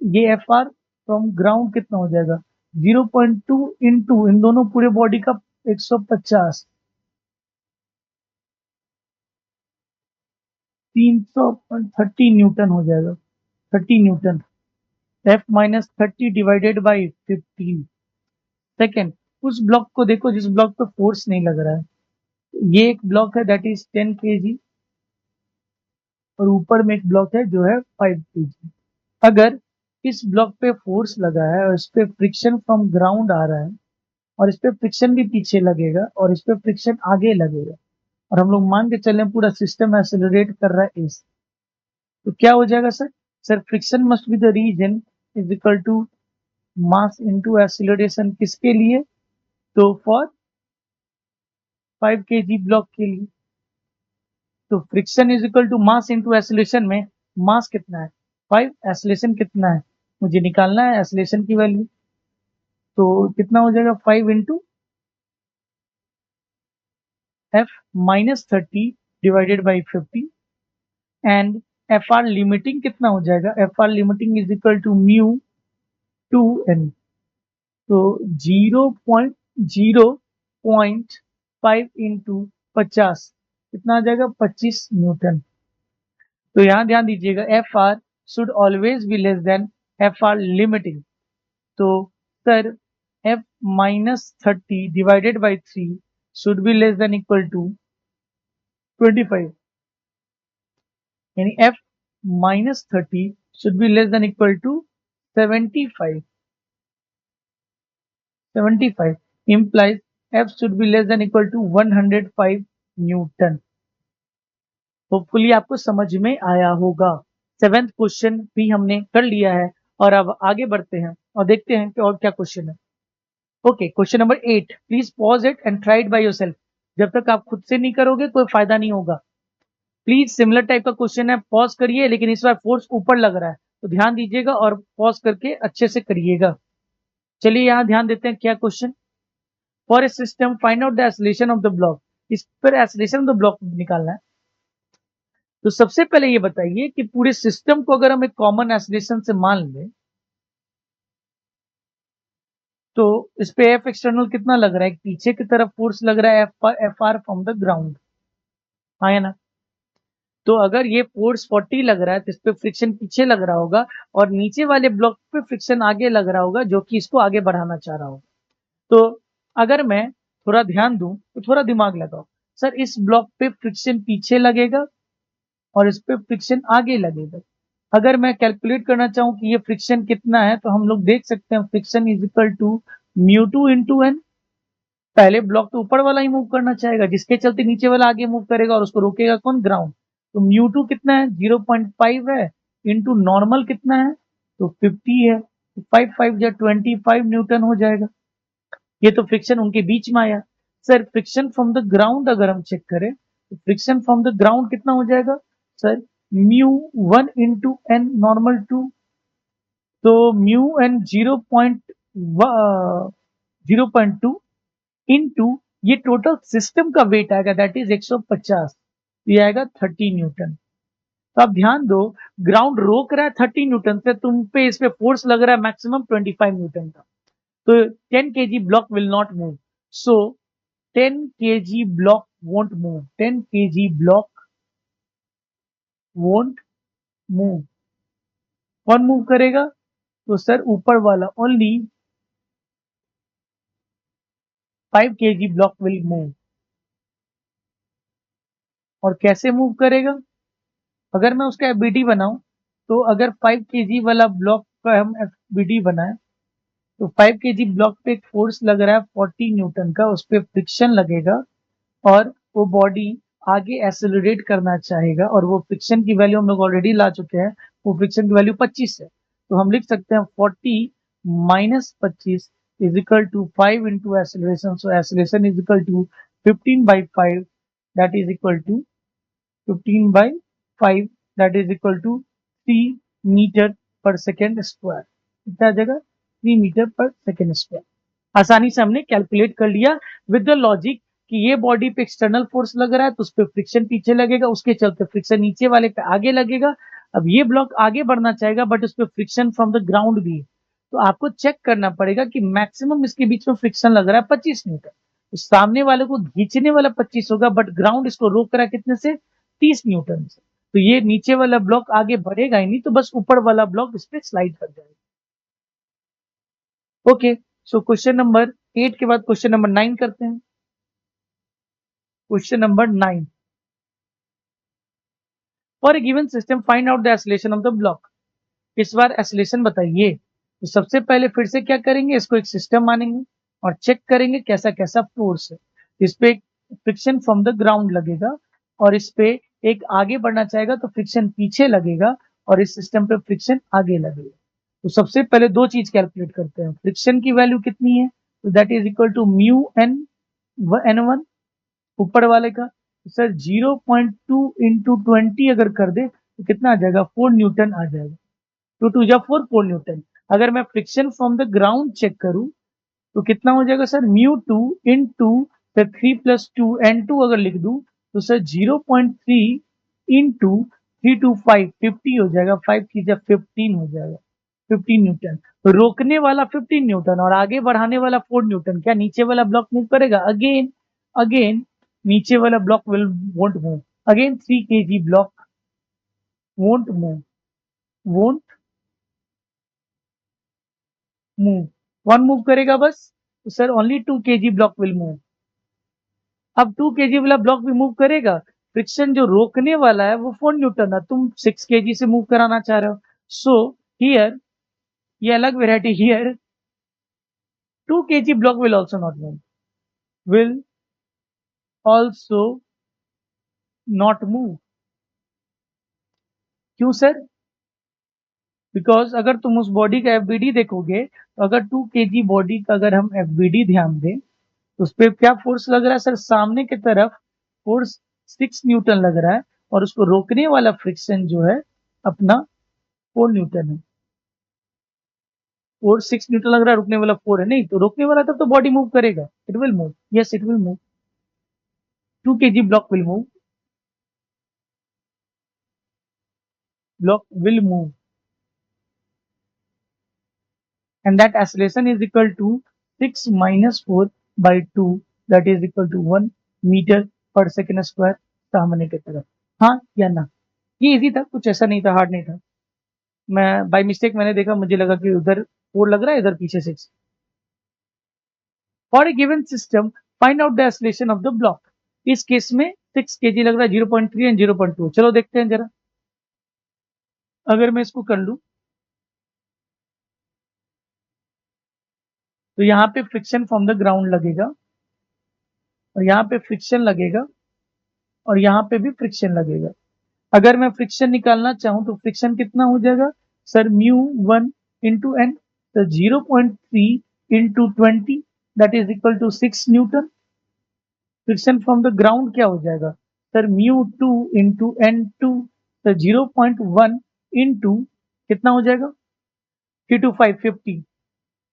ये एफ आर फ्रॉम ग्राउंड कितना हो जाएगा 0.2 इंटू इन दोनों पूरे बॉडी का 150, 330 न्यूटन हो जाएगा, 30 Newton, F minus 30 divided by 15। Second, उस ब्लॉक को देखो जिस ब्लॉक पे फोर्स नहीं लग रहा है। ये एक ब्लॉक है दैट इज 10 kg और ऊपर में एक ब्लॉक है जो है 5 kg। अगर इस ब्लॉक पे फोर्स लगा है और इस पे फ्रिक्शन फ्रॉम ग्राउंड आ रहा है और इस पे फ्रिक्शन भी पीछे लगेगा और इस पे फ्रिक्शन आगे लगेगा और हम लोग मान के चले पूरा सिस्टम एक्सेलरेट कर रहा है इस, तो क्या हो जाएगा sir? Sir friction must be the reason is equal to mass into acceleration. किसके लिए? तो फॉर 5 kg ब्लॉक के लिए। तो friction is equal to mass into acceleration में मास कितना है 5, एक्सीलरेशन कितना है मुझे निकालना है एक्सीलरेशन की वैल्यू। तो कितना हो जाएगा 5 into F minus 30 divided by 50 and F R limiting कितना हो जाएगा? F R limiting is equal to mu two N. तो 0.5 इंटू 50 कितना आ जाएगा? 25 न्यूटन। तो यहां ध्यान दीजिएगा F R should always be less than F R limiting. तो sir F minus 30 divided by 3 should be less than equal to 25, यानी F minus 30 should be less than equal to 75। 75 implies F should be less than equal to 105 Newton. Hopefully आपको समझ में आया होगा। 7th question भी हमने कर लिया है और अब आगे बढ़ते हैं और देखते हैं कि और क्या क्वेश्चन है। Okay, question number 8, please pause it and try it by yourself. जब तक आप खुद से नहीं करोगे कोई फायदा नहीं होगा। प्लीज सिमिलर टाइप का क्वेश्चन है, पॉज करिए, लेकिन इस बार फोर्स ऊपर लग रहा है तो ध्यान दीजिएगा और पॉज करके अच्छे से करिएगा। चलिए यहां ध्यान देते हैं क्या question. For a system find out the acceleration of the block. इस पर एक्सीलरेशन ऑफ द ब्लॉक निकालना है। तो सबसे पहले ये बताइए कि पूरे सिस्टम को अगर हम एक कॉमन एक्सीलरेशन से मान लें तो इस पे एफ एक्सटर्नल कितना लग रहा है? पीछे की तरफ फोर्स लग रहा है F R from the ground, हाँ है ना? तो अगर ये फोर्स 40 लग रहा है तो इस पे फ्रिक्शन पीछे लग रहा होगा और नीचे वाले ब्लॉक पे फ्रिक्शन आगे लग रहा होगा जो कि इसको आगे बढ़ाना चाह रहा होगा। तो अगर मैं थोड़ा ध्यान दूं तो थोड़ा दिमाग लगाओ। सर इस ब्लॉक पे फ्रिक्शन पीछे लगेगा और इस पे फ्रिक्शन आगे लगेगा। अगर मैं कैलकुलेट करना चाहूं कि ये फ्रिक्शन कितना है तो हम लोग देख सकते हैं friction is equal to mu two into N. पहले ब्लॉक तो ऊपर वाला ही मूव करना चाहेगा जिसके चलते नीचे वाला आगे मूव करेगा और उसको रोकेगा कौन? ग्राउंड। तो म्यू टू कितना है? 0.5 है इंटू नॉर्मल कितना है? तो 50 है। 5 5 या 25 न्यूटन हो जाएगा। ये तो फ्रिक्शन उनके बीच में आया। Sir friction from the ground अगर हम चेक करें तो फ्रिक्शन फ्रॉम द ग्राउंड कितना हो जाएगा? Sir mu 1 into N normal 2। तो म्यू एन 0.2 इंटू ये टोटल सिस्टम का वेट आएगा दैट इज 150, ये आएगा 30 न्यूटन। तो आप ध्यान दो, ग्राउंड रोक रहा है 30 न्यूटन से, तुम पे इस पे फोर्स लग रहा है मैक्सिमम 25 न्यूटन का। तो 10 kg block will not move. So 10 kg block won't move. 10 kg block won't move. कौन मूव करेगा? तो सर ऊपर वाला only 5 kg block will move. और कैसे मूव करेगा? अगर मैं उसका एफबीडी बनाऊं तो अगर 5 kg वाला ब्लॉक का हम एफबीडी बनाए तो 5 kg ब्लॉक पे एक फोर्स लग रहा है 40 न्यूटन का, उस पर फ्रिक्शन लगेगा और वो बॉडी आगे एक्सेलरेट करना चाहेगा और वो फ्रिक्शन की वैल्यू हम लोग ऑलरेडी ला चुके हैं, वो फ्रिक्शन की वैल्यू 25 है। तो हम लिख सकते हैं 40 minus 25 is equal to 5 into acceleration. So acceleration is equal to 15/5 that is equal to 15/5 that is equal to 3 meter per second square. कितना आ जाएगा? 3 मीटर पर सेकेंड स्क्वायर। आसानी से हमने कैलकुलेट कर लिया विद द लॉजिक कि ये बॉडी पे एक्सटर्नल फोर्स लग रहा है तो उस पर फ्रिक्शन पीछे लगेगा, उसके चलते फ्रिक्शन नीचे वाले पे आगे लगेगा। अब ये ब्लॉक आगे बढ़ना चाहेगा बट उस पर फ्रिक्शन फ्रॉम द ग्राउंड भी है, तो आपको चेक करना पड़ेगा कि मैक्सिमम इसके बीच में फ्रिक्शन लग रहा है 25 न्यूटन। तो सामने वाले को खींचने वाला 25 होगा बट ग्राउंड इसको रोक रहा है कितने से? 30 न्यूटन से। तो ये नीचे वाला ब्लॉक आगे बढ़ेगा ही नहीं, तो बस ऊपर वाला ब्लॉक इस पर स्लाइड कर जाएगा। ओके, सो क्वेश्चन नंबर 8 के बाद क्वेश्चन नंबर 9 करते हैं। Question number 9, for a given system find out the acceleration of the block. इस बार एक्सेलरेशन बताइए। तो सबसे पहले फिर से क्या करेंगे, इसको एक सिस्टम मानेंगे और चेक करेंगे कैसा कैसा फोर्स है। इस पे फ्रिक्शन फ्रॉम द ग्राउंड लगेगा और इस पे एक आगे बढ़ना चाहेगा तो फ्रिक्शन पीछे लगेगा और इस सिस्टम पे फ्रिक्शन आगे लगेगा। तो सबसे पहले दो चीज कैलकुलेट करते हैं। फ्रिक्शन की वैल्यू कितनी है, तो that is equal to mu N N1 ऊपर वाले का। तो सर 0.2 इंटू 20 अगर कर दे तो कितना आ जाएगा, 4 न्यूटन आ जाएगा। 2 टू जा 4, 4 न्यूटन। अगर मैं friction from the ground check करूं तो कितना हो जाएगा सर, म्यू 2 इंटू 3+2 N2 अगर लिख दूं तो सर 0.3 इंटू 3 to 5 50 हो जाएगा। 5 की जब 15 हो जाएगा, 15 न्यूटन। तो रोकने वाला 15 न्यूटन और आगे बढ़ाने वाला 4 न्यूटन। क्या नीचे वाला ब्लॉक मूव करेगा? अगेन अगेन नीचे वाला block will won't move. Again 3 kg block won't move, won't move. कौन मूव करेगा बस? तो sir only 2 kg block will move. अब 2 kg वाला ब्लॉक भी मूव करेगा। फ्रिक्शन जो रोकने वाला है वो 4 न्यूटन है, तुम 6 kg से मूव कराना चाह रहे हो। सो हियर, ये अलग variety. Here 2 kg block will also not move, will also not move। क्यों सर? बिकॉज अगर तुम उस बॉडी का एफबीडी देखोगे तो अगर 2 kg बॉडी का अगर हम एफबीडी ध्यान दें तो उस पर क्या फोर्स लग रहा है सर, सामने की तरफ फोर्स 6 न्यूटन लग रहा है और उसको रोकने वाला फ्रिक्शन जो है अपना 4 न्यूटन है। फोर्स 6 न्यूटन लग रहा है, रोकने वाला 4 है। नहीं तो रोकने वाला तब तो बॉडी मूव करेगा, it will move, yes it will move. 2 kg block will move, block will move, and that acceleration is equal to 6 minus 4 by 2, that is equal to 1 metre per second square सामने की तरफ। हाँ या ना? ये easy था, कुछ ऐसा नहीं था, हार्ड नहीं था। मैं बाय मिस्टेक मैंने देखा, मुझे लगा कि उधर 4 लग रहा है, इधर पीछे 6। For a given system find out the acceleration of the block. इस केस में 6 kg लग रहा है, 0.3 एंड 0.2। चलो देखते हैं जरा। अगर मैं इसको कर लूं तो यहाँ पे फ्रिक्शन फ्रॉम द ग्राउंड लगेगा और यहाँ पे फ्रिक्शन लगेगा और यहाँ पे भी फ्रिक्शन लगेगा। अगर मैं फ्रिक्शन निकालना चाहूं तो फ्रिक्शन कितना हो जाएगा सर, म्यू 1 इंटू एन। तो 0.3 into 20 that is equal to 6 newton. Friction from the ground क्या हो जाएगा सर, म्यू 2 इंटू N2। तो 0.1 इंटू कितना हो जाएगा, 3 to 5 50,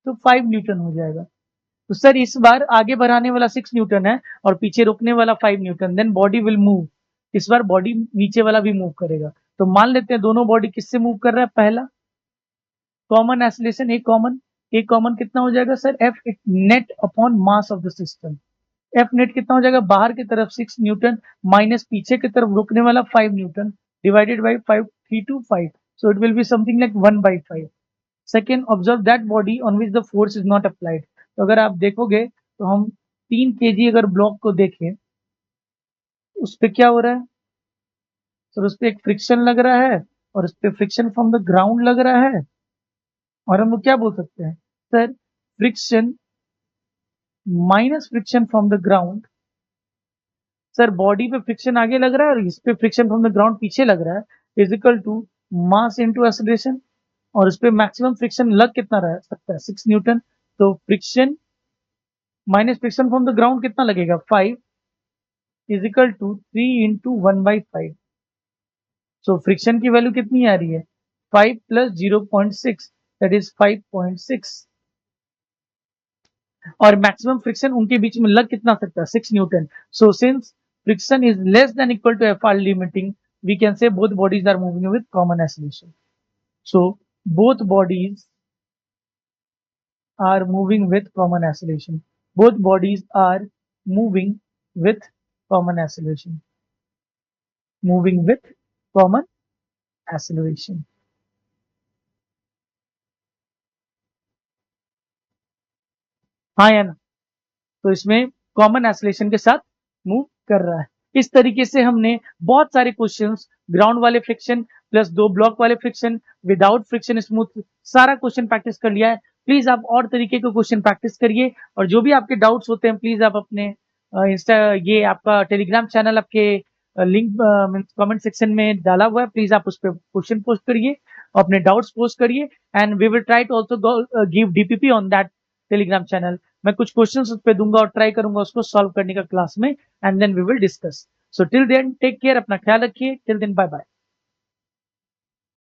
तो 5 न्यूटन हो जाएगा। तो सर इस बार आगे बढ़ाने वाला 6 न्यूटन है और पीछे रोकने वाला 5 newton, then body will move. इस बार बॉडी नीचे वाला भी मूव करेगा। तो मान लेते हैं दोनों बॉडी किससे मूव कर रहा है। पहला कॉमन एक्सेलरेशन, एक कॉमन कितना हो जाएगा sir, F net upon mass of the system. F net कितना हो जाएगा, बाहर की तरफ 6 न्यूटन माइनस पीछे की तरफ रोकने वाला 5 Newton divided by 5, 3 to 5। So it will be something like 1/5। Second, observe that body on which the force is not applied. तो अगर आप देखोगे तो हम 3 kg अगर ब्लॉक को देखें उस पर क्या हो रहा है सर, उस पर एक फ्रिक्शन लग रहा है और उस पर फ्रिक्शन फ्रॉम द ग्राउंड लग रहा है। और हम लोग क्या बोल सकते हैं sir, friction minus friction from the ground. Sir body पे फ्रिक्शन आगे लग रहा है और इस पे फ्रिक्शन फ्रॉम द ग्राउंड पीछे लग रहा है, is equal to mass into acceleration. और उस पे मैक्सिमम फ्रिक्शन लग कितना रह सकता है, 6 न्यूटन। तो friction minus friction from the ground कितना लगेगा, 5 is equal to 3 into 1/5। So friction की वैल्यू कितनी आ रही है, 5 प्लस 0.6 दैट इज 5.6। और मैक्सिमम फ्रिक्शन उनके बीच में लग कितना सकता है, 6 newton. So since friction is less than equal to F R limiting, we can say both bodies are moving with common acceleration। So both bodies are moving with common acceleration, both bodies are moving with common acceleration, moving with common acceleration। हाँ या ना? तो इसमें common acceleration के साथ move कर रहा है। इस तरीके से हमने बहुत सारे क्वेश्चंस ग्राउंड वाले फ्रिक्शन प्लस 2 ब्लॉक वाले फ्रिक्शन विदाउट फ्रिक्शन स्मूथ सारा क्वेश्चन प्रैक्टिस कर लिया है। प्लीज आप और तरीके के क्वेश्चन प्रैक्टिस करिए और जो भी आपके डाउट्स होते हैं प्लीज आप अपने इंस्टा ये आपका टेलीग्राम चैनल आपके लिंक कमेंट सेक्शन में डाला हुआ है, प्लीज आप उस पर क्वेश्चन पोस्ट करिए, अपने डाउट्स पोस्ट करिए and we will try to also give DPP on that Telegram channel. मैं कुछ क्वेश्चंस उस पे दूंगा और ट्राई करूंगा उसको सॉल्व करने का क्लास में and then we will discuss. So till then take care, अपना ख्याल रखिए, टिल देन बाय बाय।